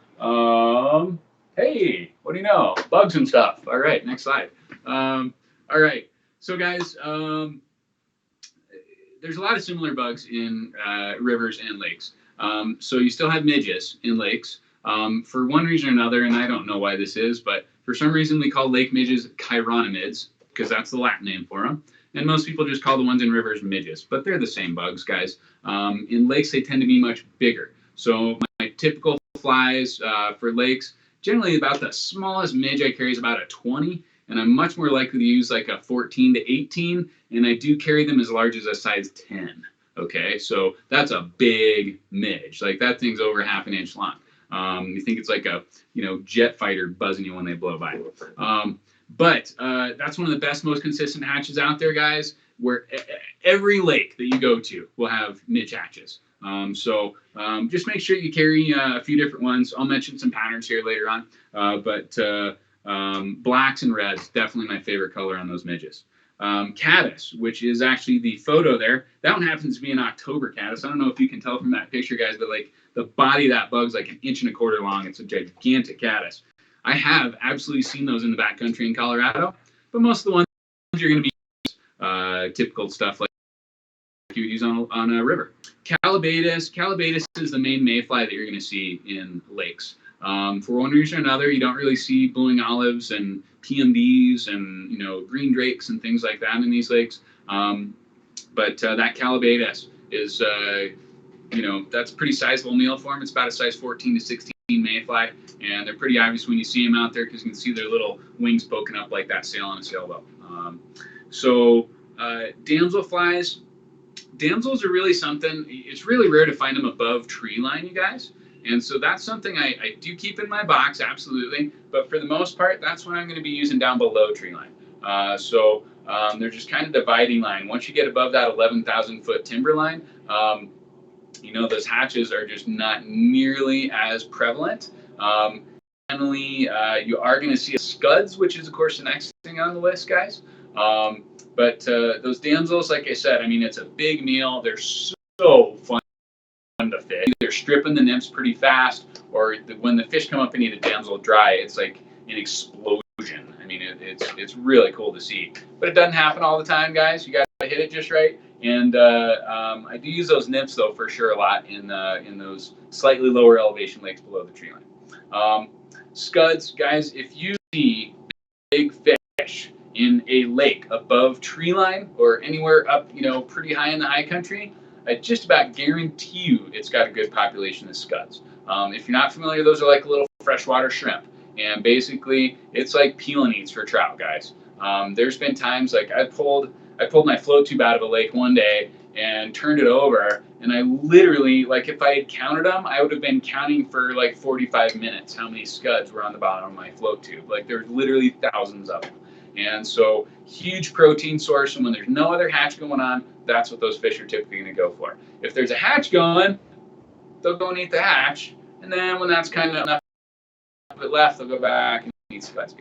hey, what do you know? Bugs and stuff. All right, next slide. All right. So, guys, there's a lot of similar bugs in rivers and lakes. So you still have midges in lakes. For one reason or another, and I don't know why this is, but for some reason we call lake midges chironomids, because that's the Latin name for them. And most people just call the ones in rivers midges, but they're the same bugs, guys. In lakes, they tend to be much bigger. So my typical flies for lakes, generally about the smallest midge I carry is about a 20, and I'm much more likely to use like a 14 to 18, and I do carry them as large as a size 10. Okay, so that's a big midge. Like that thing's over half an inch long. You think it's like a jet fighter buzzing you when they blow by. But that's one of the best, most consistent hatches out there, guys. Where every lake that you go to will have midge hatches. So just make sure you carry a few different ones. I'll mention some patterns here later on, but blacks and reds, definitely my favorite color on those midges. Caddis, which is actually the photo there. That one happens to be an October caddis. I don't know if you can tell from that picture, guys, but like the body of that bug's like 1.25 inches long. It's a gigantic caddis. I have absolutely seen those in the backcountry in Colorado, but most of the ones you're going to be typical stuff like you would use on a river. Calabatus is the main mayfly that you're going to see in lakes. For one reason or another, you don't really see blowing olives and PMBs and green drakes and things like that in these lakes. But that calabatus is that's a pretty sizable meal for them. It's about a size 14 to 16 mayfly, and they're pretty obvious when you see them out there because you can see their little wings poking up like that sail on a sailboat. Damselflies. Damsels are really something. It's really rare to find them above tree line, you guys. And so that's something I do keep in my box, absolutely. But for the most part, that's what I'm going to be using down below tree line. They're just kind of dividing line. Once you get above that 11,000 foot timberline, those hatches are just not nearly as prevalent. Finally, you are going to see scuds, which is, of course, the next thing on the list, guys. But those damsels, like I said, it's a big meal. They're so fun to fish. They're stripping the nymphs pretty fast, or when the fish come up and eat a damsel dry, it's like an explosion. It's really cool to see. But it doesn't happen all the time, guys. You got to hit it just right. And I do use those nymphs, though, for sure a lot in those slightly lower elevation lakes below the tree line. Scuds, guys, if you see big fish in a lake above tree line or anywhere up, pretty high in the high country, I just about guarantee you it's got a good population of scuds. If you're not familiar, those are like little freshwater shrimp. And basically, it's like peel and eats for trout, guys. There's been times like I pulled my float tube out of a lake one day and turned it over, and I literally, like if I had counted them, I would have been counting for like 45 minutes how many scuds were on the bottom of my float tube. Like there's literally thousands of them. And so huge protein source, and when there's no other hatch going on, that's what those fish are typically going to go for. If there's a hatch going, they'll go and eat the hatch, and then when that's kind of enough of it left, they'll go back and eat scuds.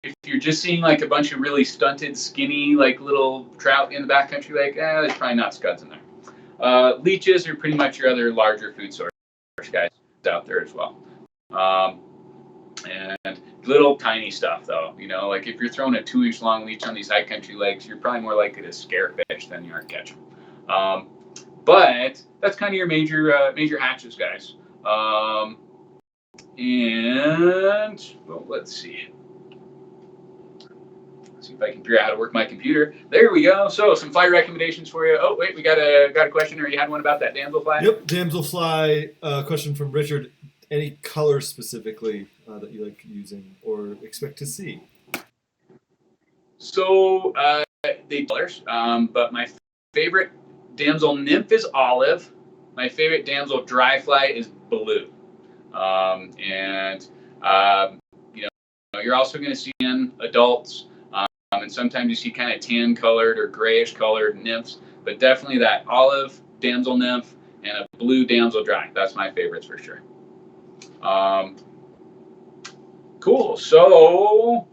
If you're just seeing like a bunch of really stunted, skinny, like little trout in the backcountry lake, there's probably not scuds in there. Leeches are pretty much your other larger food source, guys, out there as well. And little tiny stuff, though, like if you're throwing a 2-inch long leech on these high country lakes, you're probably more likely to scare fish than you are catch them. But that's kind of your major hatches, guys. And well, let's see if I can figure out how to work my computer. There we go. So some fly recommendations for you. Oh wait, we got a question, or you had one about that damselfly? Yep, damselfly. Question from Richard. Any colors specifically that you like using or expect to see? So they colors, but my favorite damsel nymph is olive. My favorite damsel dry fly is blue. And you know, you're also going to see in adults, and sometimes you see kind of tan colored or grayish colored nymphs, but definitely that olive damsel nymph and a blue damsel dry. That's my favorites for sure. Cool. So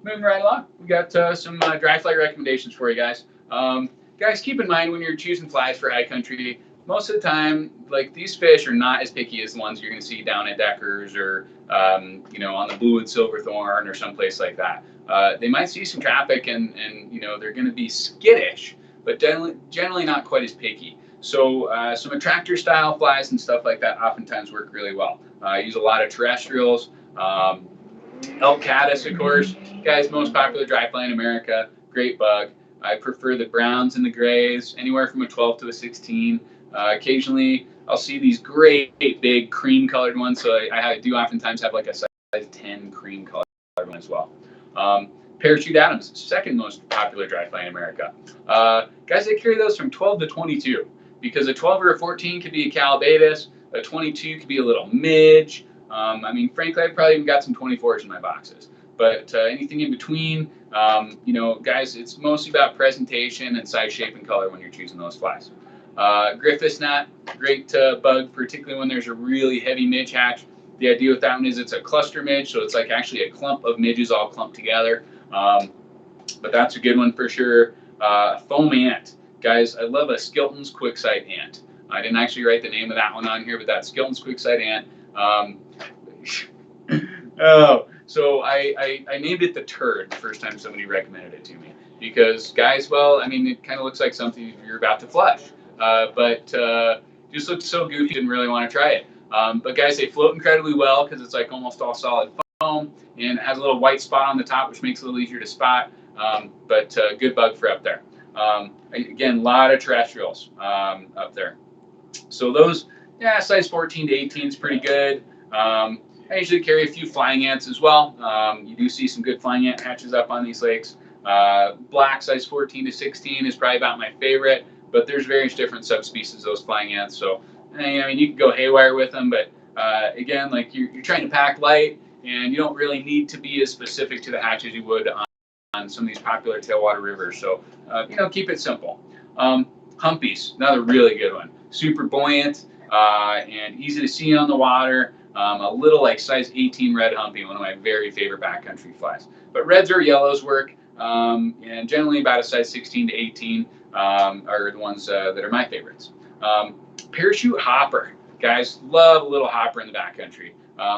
moving right along, we got some dry fly recommendations for you guys. Guys, keep in mind when you're choosing flies for high country, most of the time, like these fish are not as picky as the ones you're going to see down at Deckers or you know, on the Bluewood Silverthorn or someplace like that. They might see some traffic and you know, they're going to be skittish, but generally not quite as picky. So some attractor style flies and stuff like that oftentimes work really well. I use a lot of terrestrials. Elk caddis, of course, guys, most popular dry fly in America. Great bug. I prefer the browns and the grays, anywhere from a 12 to a 16. Occasionally, I'll see these great big cream colored ones. So I do oftentimes have like a size 10 cream colored one as well. Parachute Adams, second most popular dry fly in America. Guys, they carry those from 12 to 22 because a 12 or a 14 could be a calabatus, a 22 could be a little midge. I mean, frankly, I've probably even got some 24s in my boxes. But anything in between, you know, guys, it's mostly about presentation and size, shape, and color when you're choosing those flies. Griffith's gnat, great bug, particularly when there's a really heavy midge hatch. The idea with that one is it's a cluster midge, so it's like actually a clump of midges all clumped together. But that's a good one for sure. Foam ant. Guys, I love a Skilton's Quicksight ant. I didn't actually write the name of that one on here, but that's Skilton's Quicksight ant. Oh, so I named it the turd the first time somebody recommended it to me because, guys, well, I mean, it kind of looks like something you're about to flush, but just looks so goofy, didn't really want to try it. But guys, they float incredibly well because it's like almost all solid foam and it has a little white spot on the top, which makes it a little easier to spot. But good bug for up there. Again, a lot of terrestrials up there. So those, yeah, size 14 to 18 is pretty good. I usually carry a few flying ants as well. You do see some good flying ant hatches up on these lakes. Black size 14 to 16 is probably about my favorite, but there's various different subspecies of those flying ants. So, I mean, you can go haywire with them, but again, like you're trying to pack light, and you don't really need to be as specific to the hatch as you would on some of these popular tailwater rivers. So, you know, keep it simple. Humpies, another really good one. Super buoyant and easy to see on the water. A little like size 18 red humpy, one of my very favorite backcountry flies. But reds or yellows work, and generally about a size 16 to 18 are the ones that are my favorites. Parachute hopper. Guys, love a little hopper in the backcountry,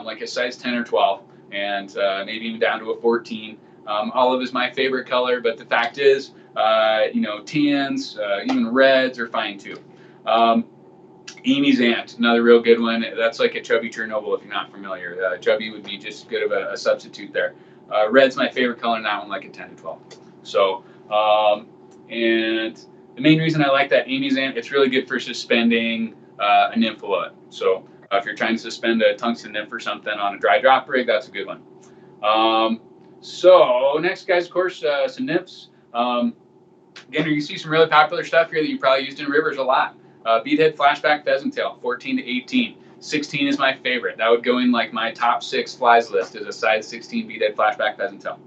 like a size 10 or 12, and maybe even down to a 14. Olive is my favorite color, but the fact is, you know, tans, even reds are fine too. Amy's ant, another real good one. That's like a chubby Chernobyl if you're not familiar. Chubby would be just good of a substitute there. Red's my favorite color in that one, like a 10 to 12. So, and the main reason I like that Amy's ant, it's really good for suspending a nymphoid. So if you're trying to suspend a tungsten nymph or something on a dry drop rig, that's a good one. So next, guys, of course, some nymphs. Again, you see some really popular stuff here that you probably used in rivers a lot. Beadhead flashback pheasant tail, 14 to 18. 16 is my favorite. That would go in like my top 6 flies list as a size 16 beadhead flashback pheasant tail.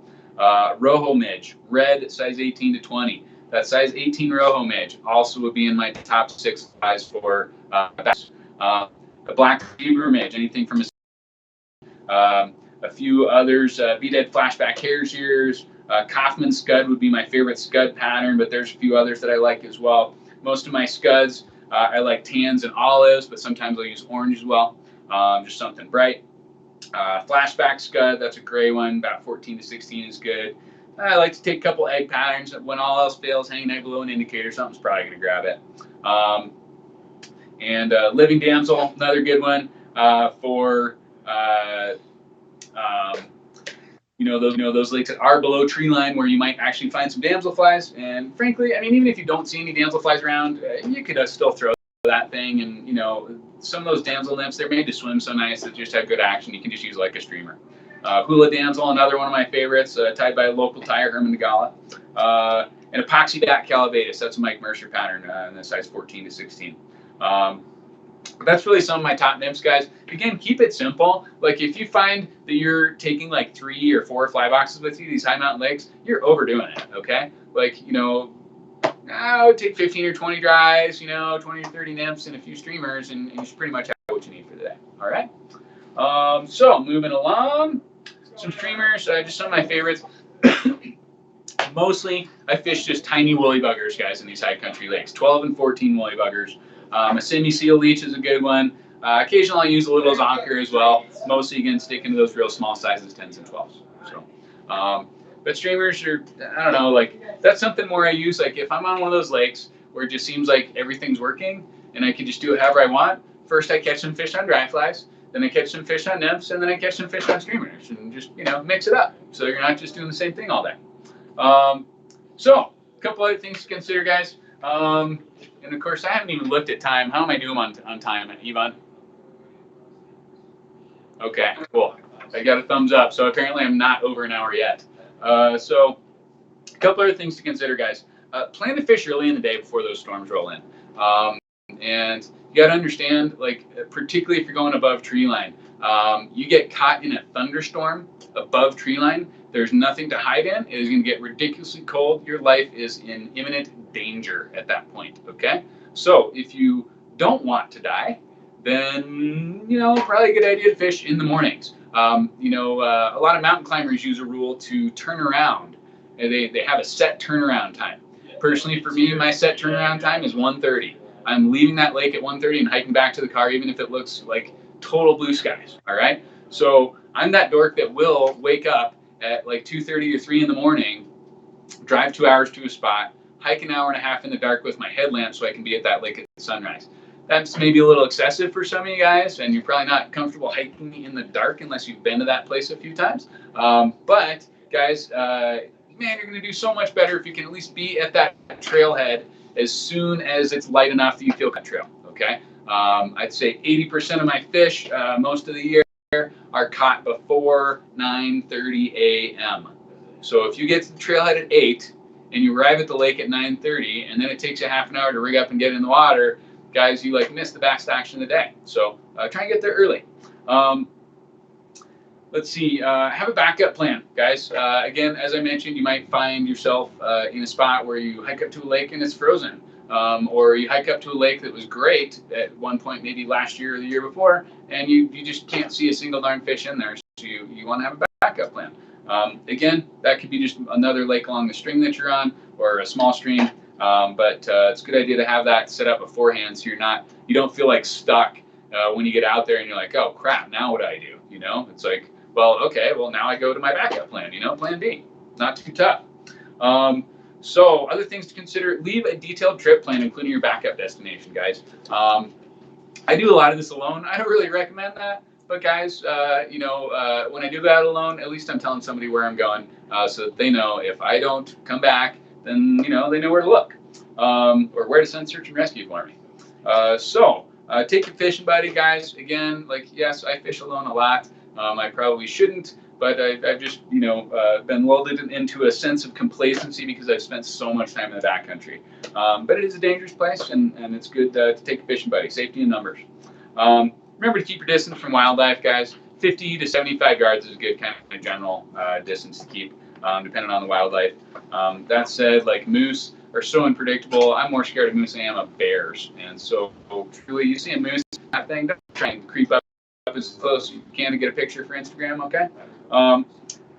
Rojo midge, red, size 18 to 20. That size 18 rojo midge also would be in my top 6 flies for a black zebra midge, anything from a few others. Beadhead flashback hare's ears. Kaufman scud would be my favorite scud pattern, but there's a few others that I like as well. Most of my scuds, I like tans and olives, but sometimes I'll use orange as well, just something bright. Flashback scud, that's a gray one, about 14 to 16 is good. I like to take a couple egg patterns. When all else fails, hanging right below an indicator, something's probably going to grab it. And living damsel, another good one for those lakes that are below tree line where you might actually find some damselflies. And frankly, I mean, even if you don't see any damselflies around, you could still throw that thing. And some of those damsel nymphs, they're made to swim so nice that just have good action. You can just use like a streamer. Hula damsel, another one of my favorites, tied by a local tire, Herman Nagala. And epoxy back calabatus, that's a Mike Mercer pattern in the size 14 to 16. That's really some of my top nymphs, guys. Again, keep it simple. Like if you find that you're taking like 3 or 4 fly boxes with you, these high mountain lakes, you're overdoing it, okay? Like, I would take 15 or 20 dries, 20 or 30 nymphs and a few streamers, and you should pretty much have what you need for the day, all right? So moving along, some streamers, just some of my favorites. Mostly, I fish just tiny woolly buggers, guys, in these high country lakes, 12 and 14 woolly buggers. A semi-seal leech is a good one. Occasionally, I use a little zonker as well. Mostly, again, sticking to those real small sizes, 10s and 12s. So, but streamers are, I don't know, like that's something more I use. Like if I'm on one of those lakes where it just seems like everything's working and I can just do it however I want. First, I catch some fish on dry flies. Then I catch some fish on nymphs, and then I catch some fish on streamers, and just mix it up. So you're not just doing the same thing all day. So a couple other things to consider, guys. And of course, I haven't even looked at time. How am I doing on time, Yvonne? Okay, cool. I got a thumbs up. So apparently I'm not over an hour yet. So a couple other things to consider, guys. Plan to fish early in the day before those storms roll in. And you got to understand, like, particularly if you're going above tree line, you get caught in a thunderstorm above tree line, there's nothing to hide in. It is going to get ridiculously cold. Your life is in imminent danger at that point, okay? So if you don't want to die, then, probably a good idea to fish in the mornings. A lot of mountain climbers use a rule to turn around. They have a set turnaround time. Personally, for me, my set turnaround time is 1:30. I'm leaving that lake at 1:30 and hiking back to the car, even if it looks like total blue skies, all right? So I'm that dork that will wake up at like 2:30 or 3 in the morning, drive 2 hours to a spot, hike an hour and a half in the dark with my headlamp so I can be at that lake at sunrise. That's maybe a little excessive for some of you guys, and you're probably not comfortable hiking in the dark unless you've been to that place a few times. But guys, man, you're going to do so much better if you can at least be at that trailhead as soon as it's light enough that you feel that trail, okay? I'd say 80% of my fish most of the year are caught before 9:30 a.m. So if you get to the trailhead at 8 and you arrive at the lake at 9:30 and then it takes you half an hour to rig up and get in the water, guys, you miss the best action of the day. So try and get there early. Let's see, have a backup plan, guys. Again, as I mentioned, you might find yourself in a spot where you hike up to a lake and it's frozen. Or you hike up to a lake that was great at one point, maybe last year or the year before, and you just can't see a single darn fish in there. So you want to have a backup plan. Again, that could be just another lake along the string that you're on, or a small stream. But it's a good idea to have that set up beforehand, so you don't feel like stuck when you get out there and you're like, oh crap, now what do I do? It's like, well, okay, well now I go to my backup plan. Plan B, not too tough. So other things to consider, leave a detailed trip plan, including your backup destination, guys. I do a lot of this alone. I don't really recommend that. But guys, when I do that alone, at least I'm telling somebody where I'm going so that they know if I don't come back, then, they know where to look or where to send search and rescue for me. So take your fishing buddy, guys. Again, yes, I fish alone a lot. I probably shouldn't. But I've just, been lulled into a sense of complacency because I've spent so much time in the backcountry. But it is a dangerous place, and it's good to take a fishing buddy. Safety in numbers. Remember to keep your distance from wildlife, guys. 50 to 75 yards is a good kind of general distance to keep, depending on the wildlife. That said, moose are so unpredictable. I'm more scared of moose than I am of bears. And so, truly, you see a moose, that thing, don't try and creep up as close as you can to get a picture for Instagram, okay?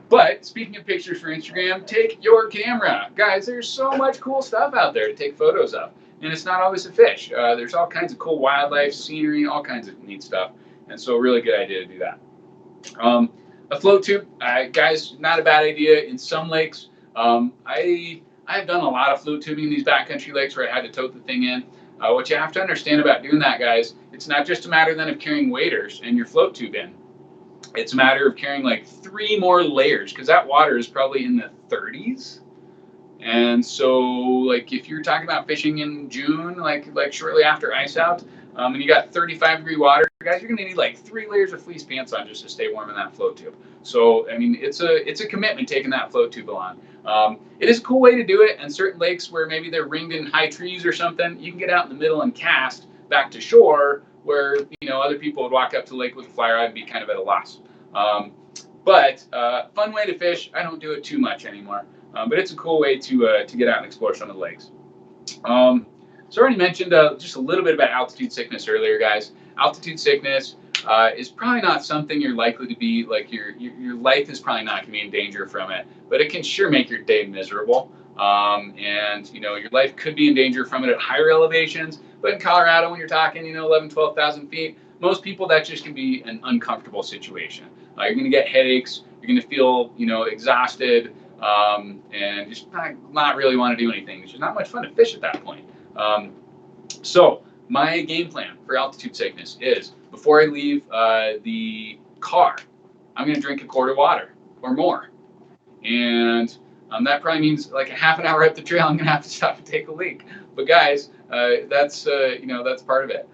But speaking of pictures for Instagram, take your camera. Guys, there's so much cool stuff out there to take photos of. And it's not always a fish. There's all kinds of cool wildlife, scenery, all kinds of neat stuff. And so a really good idea to do that. A float tube, guys, not a bad idea in some lakes. I've done a lot of float tubing in these backcountry lakes where I had to tote the thing in. What you have to understand about doing that, guys, it's not just a matter then of carrying waders and your float tube in. It's a matter of carrying like 3 more layers because that water is probably in the 30s. And so, like, if you're talking about fishing in June, like shortly after ice out, and you got 35-degree water, guys, you're gonna need like 3 layers of fleece pants on just to stay warm in that float tube. So, I mean, it's a commitment taking that float tube along. It is a cool way to do it. And certain lakes where maybe they're ringed in high trees or something, you can get out in the middle and cast back to shore, where other people would walk up to the lake with a fly rod and be kind of at a loss. But fun way to fish. I don't do it too much anymore. But it's a cool way to get out and explore some of the lakes. So I already mentioned just a little bit about altitude sickness earlier, guys. Altitude sickness is probably not something you're likely to be, like your life is probably not going to be in danger from it, but it can sure make your day miserable. And your life could be in danger from it at higher elevations. But in Colorado, when you're talking 11, 12,000 feet, most people that just can be an uncomfortable situation. You're going to get headaches. You're going to feel exhausted. And just not really want to do anything. It's just not much fun to fish at that point. So my game plan for altitude sickness is before I leave the car, I'm going to drink a quart of water or more. And that probably means like a half an hour up the trail, I'm going to have to stop and take a leak. But guys, that's part of it.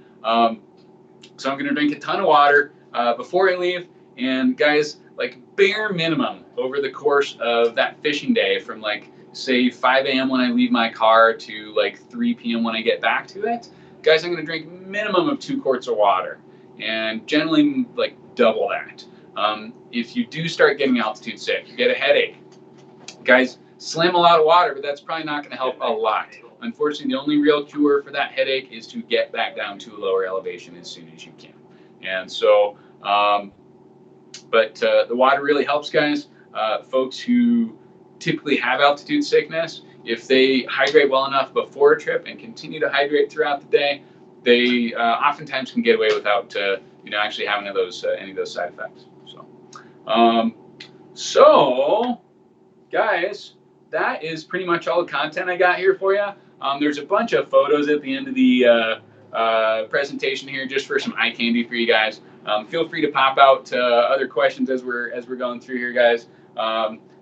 So I'm going to drink a ton of water before I leave. And guys, like bare minimum over the course of that fishing day, from like say 5 a.m. when I leave my car to like 3 p.m. when I get back to it, guys, I'm going to drink minimum of 2 quarts of water, and generally like double that. If you do start getting altitude sick, you get a headache, guys, slam a lot of water, but that's probably not going to help a lot. Unfortunately, the only real cure for that headache is to get back down to a lower elevation as soon as you can. And so, but the water really helps, guys. Folks who typically have altitude sickness, if they hydrate well enough before a trip and continue to hydrate throughout the day, they oftentimes can get away without actually having any of those side effects. So, guys, that is pretty much all the content I got here for you. There's a bunch of photos at the end of the presentation here, just for some eye candy for you guys. Feel free to pop out other questions as we're going through here, guys.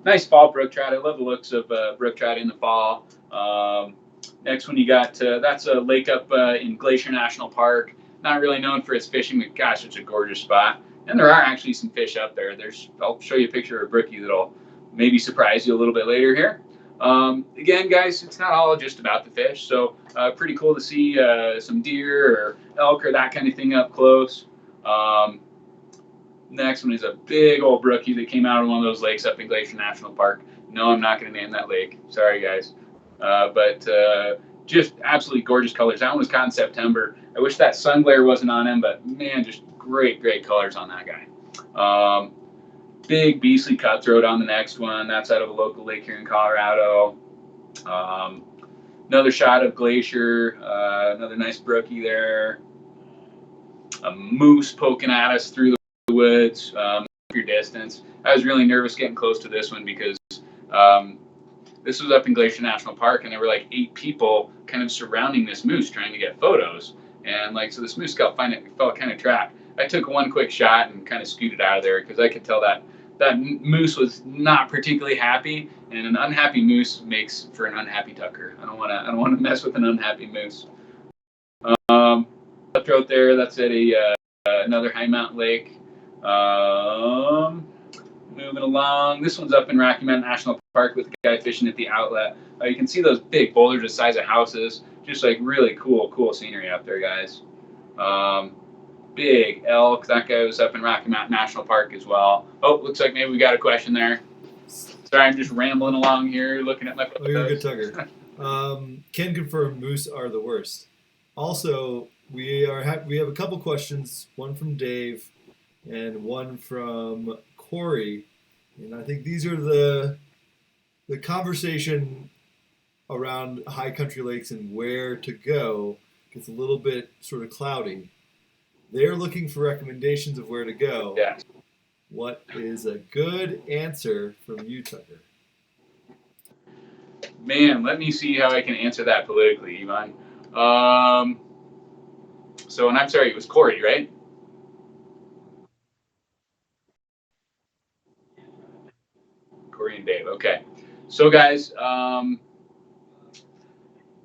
Nice fall brook trout. I love the looks of brook trout in the fall. Next one you got, that's a lake up in Glacier National Park. Not really known for its fishing, but gosh, it's a gorgeous spot. And there are actually some fish up there. I'll show you a picture of a brookie that'll maybe surprise you a little bit later here. Again, guys, it's not all just about the fish. So pretty cool to see some deer or elk or that kind of thing up close. Next one is a big old brookie that came out of one of those lakes up in Glacier National Park. No, I'm not going to name that lake. Sorry, guys. But just absolutely gorgeous colors. That one was caught in September. I wish that sun glare wasn't on him, but man, just great colors on that guy. Big beastly cutthroat on the next one. That's out of a local lake here in Colorado. Another shot of Glacier. Another nice brookie there. A moose poking at us through the woods. Your distance. I was really nervous getting close to this one because this was up in Glacier National Park, and there were like 8 people kind of surrounding this moose trying to get photos. And so this moose felt kind of trapped. I took one quick shot and kind of scooted out of there because I could tell that moose was not particularly happy, and an unhappy moose makes for an unhappy tucker. I don't want to mess with an unhappy moose. Cutthroat there. That's at another high mountain lake. Moving along. This one's up in Rocky Mountain National Park with the guy fishing at the outlet. You can see those big boulders the size of houses. Just like really cool scenery up there, guys. Big elk. That guy was up in Rocky Mountain National Park as well. Oh, looks like maybe we got a question there. Sorry, I'm just rambling along here, looking at my photos. Oh, you're a good tugger. Can confirm moose are the worst. Also, we have a couple questions. One from Dave, and one from Corey. And I think these are the conversation around high country lakes and where to go gets a little bit sort of cloudy. They're looking for recommendations of where to go. Yeah. What is a good answer from you, Tucker? Man, let me see how I can answer that politically, Ivan. So, and I'm sorry, it was Corey, right? Corey and Dave. Okay. So, guys, the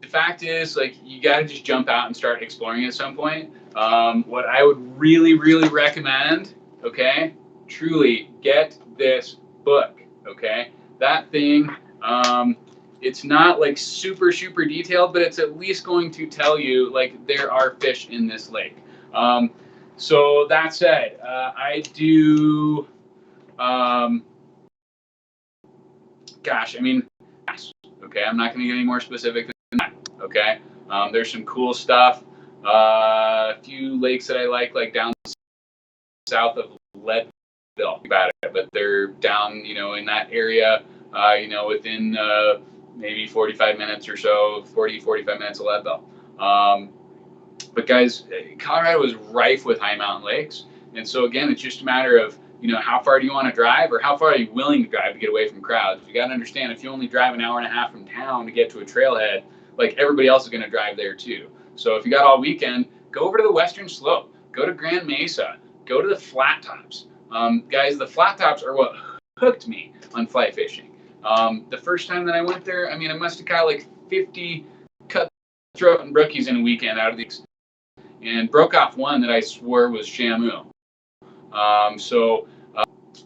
fact is, like, you got to just jump out and start exploring at some point. What I would really, really recommend, okay, truly get this book, okay? That thing, it's not like super, super detailed, but it's at least going to tell you, like, there are fish in this lake. So that said, I do, um, gosh, I mean, okay, I'm not going to get any more specific than that, okay? There's some cool stuff. A few lakes that I like down south of Leadville, about it, but they're down, in that area, within maybe 45 minutes or so, 45 minutes of Leadville. But guys, Colorado is rife with high mountain lakes, and so again, it's just a matter of how far do you want to drive, or how far are you willing to drive to get away from crowds. You got to understand, if you only drive an hour and a half from town to get to a trailhead, like everybody else is going to drive there too. So if you got all weekend, go over to the Western Slope, go to Grand Mesa, go to the flat tops. Guys, the flat tops are what hooked me on fly fishing. The first time that I went there, I mean, I must have caught like 50 cutthroat and brookies in a weekend out of these, and broke off one that I swore was Shamu.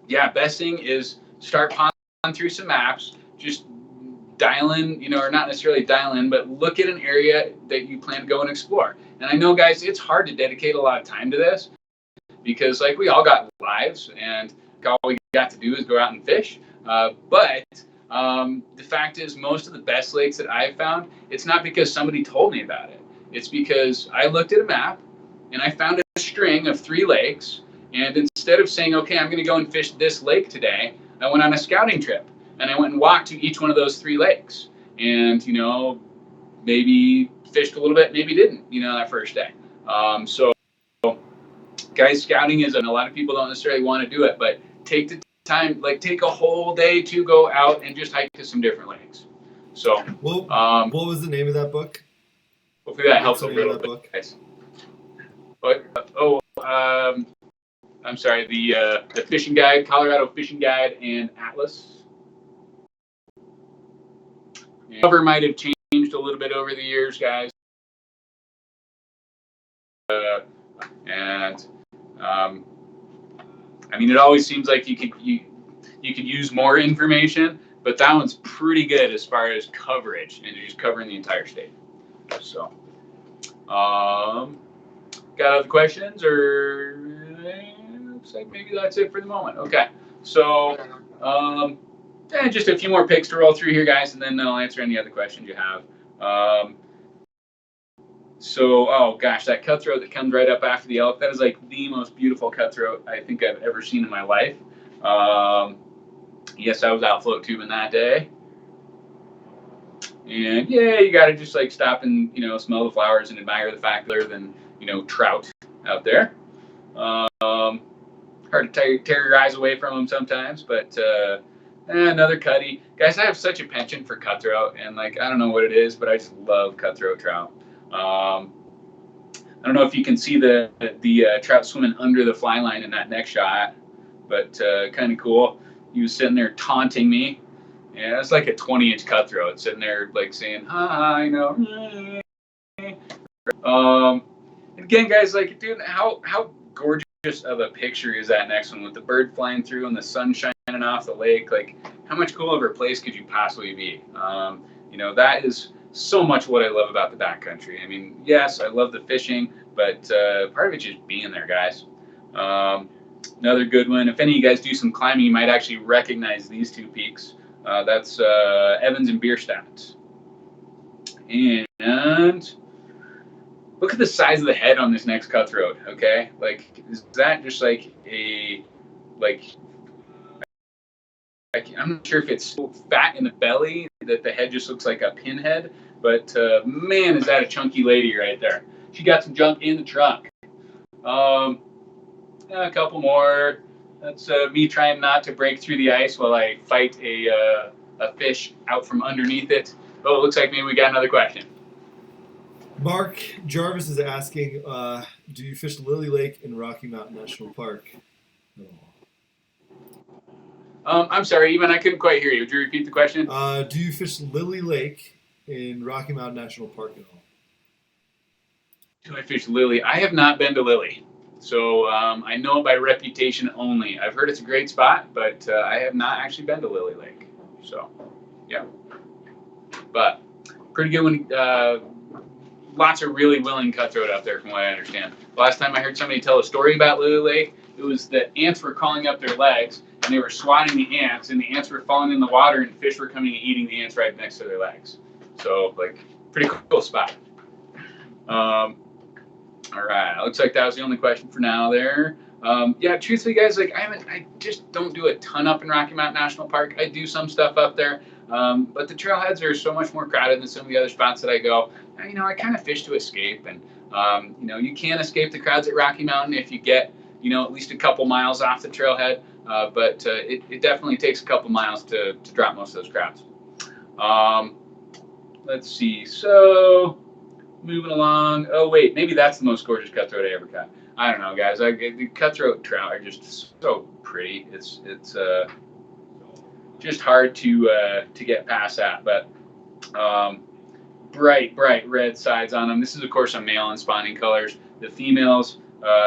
Yeah, best thing is start pawing through some maps, just dial in, or not necessarily dial in, but look at an area that you plan to go and explore. And I know, guys, it's hard to dedicate a lot of time to this because, like, we all got lives and all we got to do is go out and fish. But the fact is, most of the best lakes that I've found, it's not because somebody told me about it. It's because I looked at a map and I found a string of 3 lakes. And instead of saying, okay, I'm going to go and fish this lake today, I went on a scouting trip and I went and walked to each one of those 3 lakes. And, maybe fished a little bit, maybe didn't, that first day. So, guys, scouting is, and a lot of people don't necessarily want to do it, but take the time, like take a whole day to go out and just hike to some different lakes. So, what was the name of that book? Hopefully that helps a little bit, guys. But, I'm sorry, the fishing guide, Colorado Fishing Guide and Atlas. The cover might have changed a little bit over the years, guys. I mean, it always seems like you could use more information, but that one's pretty good as far as coverage and just covering the entire state. So, got other questions, or looks like maybe that's it for the moment. Okay, so just a few more picks to roll through here, guys, and then I'll answer any other questions you have. Oh gosh, that cutthroat that comes right up after the elk, that is like the most beautiful cutthroat I think I've ever seen in my life. Yes, I was out float tubing that day. And yeah, you gotta just like stop and smell the flowers and admire the fact that there's trout out there. Hard to tear your eyes away from them sometimes, but another cutty. Guys, I have such a penchant for cutthroat, and like I don't know what it is, but I just love cutthroat trout. I don't know if you can see the trout swimming under the fly line in that next shot, but kind of cool. He was sitting there taunting me. Yeah, it's like a 20-inch cutthroat sitting there like saying, hi, again, guys, like, dude, how gorgeous of a picture is that next one with the bird flying through and the sun shining off the lake? Like, how much cooler of a place could you possibly be? That is so much what I love about the backcountry. I mean, yes, I love the fishing, but part of it's just being there, guys. Another good one. If any of you guys do some climbing, you might actually recognize these 2 peaks. That's Evans and Bierstadt. And look at the size of the head on this next cutthroat, okay? Like, is that just like I'm not sure if it's so fat in the belly that the head just looks like a pinhead, but man, is that a chunky lady right there. She got some junk in the trunk. A couple more. That's me trying not to break through the ice while I fight a a fish out from underneath it. Oh, it looks like maybe we got another question. Mark Jarvis is asking, do you fish Lily Lake in Rocky Mountain National Park? I'm sorry, Evan, I couldn't quite hear you. Would you repeat the question? Do you fish Lily Lake in Rocky Mountain National Park at all? Do I fish Lily? I have not been to Lily. So I know it by reputation only. I've heard it's a great spot, but I have not actually been to Lily Lake. So, yeah. But pretty good one. Lots of really willing cutthroat out there from what I understand. Last time I heard somebody tell a story about Lily Lake, it was that ants were calling up their legs, and they were swatting the ants, and the ants were falling in the water, and fish were coming and eating the ants right next to their legs. So, like, pretty cool spot. All right, looks like that was the only question for now there. Yeah, truthfully, guys, like I just don't do a ton up in Rocky Mountain National Park. I do some stuff up there, but the trailheads are so much more crowded than some of the other spots that I go. And, I kind of fish to escape, and you can escape the crowds at Rocky Mountain if you get at least a couple miles off the trailhead. But it definitely takes a couple miles to drop most of those crowds. Let's see. So. Moving along. Oh wait, maybe that's the most gorgeous cutthroat I ever caught. I don't know, guys. The cutthroat trout are just so pretty. It's just hard to get past that. But bright red sides on them. This is of course a male in spawning colors. The females,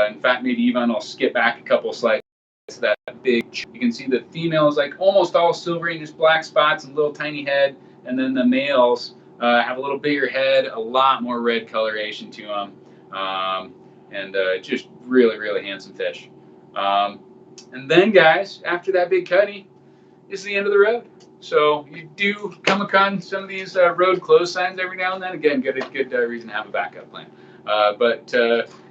in fact, maybe even I'll skip back a couple slides to that big. You can see the females like almost all silvery and just black spots and little tiny head, and then the males. Have a little bigger head, a lot more red coloration to them, and just really handsome fish. And then, guys, after that big cutty, is the end of the road. So you do come upon some of these road closed signs every now and then. Again, good reason to have a backup plan. But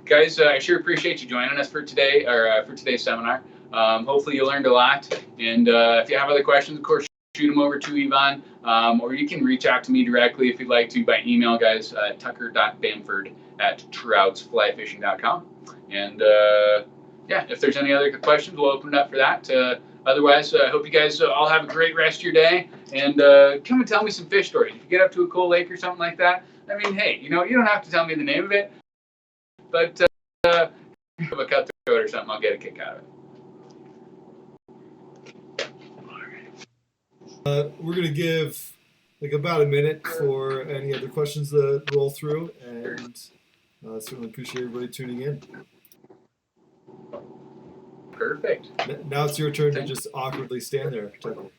guys, I sure appreciate you joining us for today or for today's seminar. Hopefully you learned a lot. And if you have other questions, of course, shoot them over to Yvonne, or you can reach out to me directly if you'd like to by email, guys, tucker.bamford@troutsflyfishing.com. And yeah, if there's any other questions, we'll open it up for that. Otherwise, I hope you guys all have a great rest of your day, and come and tell me some fish stories. If you get up to a cool lake or something like that, I mean, hey, you don't have to tell me the name of it, but if you have a cutthroat or something, I'll get a kick out of it. We're going to give like about a minute for any other questions to roll through, and certainly appreciate everybody tuning in. Perfect. Now it's your turn to just awkwardly stand there, Tucker.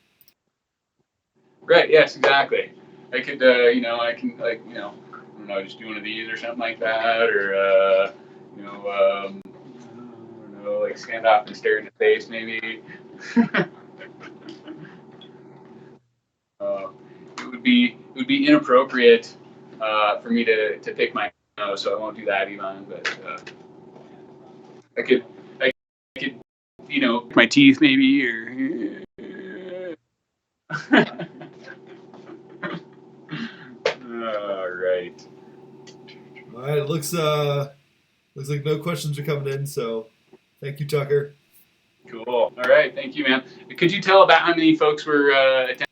Right. Yes. Exactly. I could, I can I don't know, just do one of these or something like that, or I don't know, like stand off and stare in the face, maybe. It would be inappropriate for me to pick my nose, so I won't do that, Yvonne. But I could my teeth maybe, or. All right. All right. It looks like no questions are coming in, so thank you, Tucker. Cool. All right. Thank you, man. Could you tell about how many folks were attending?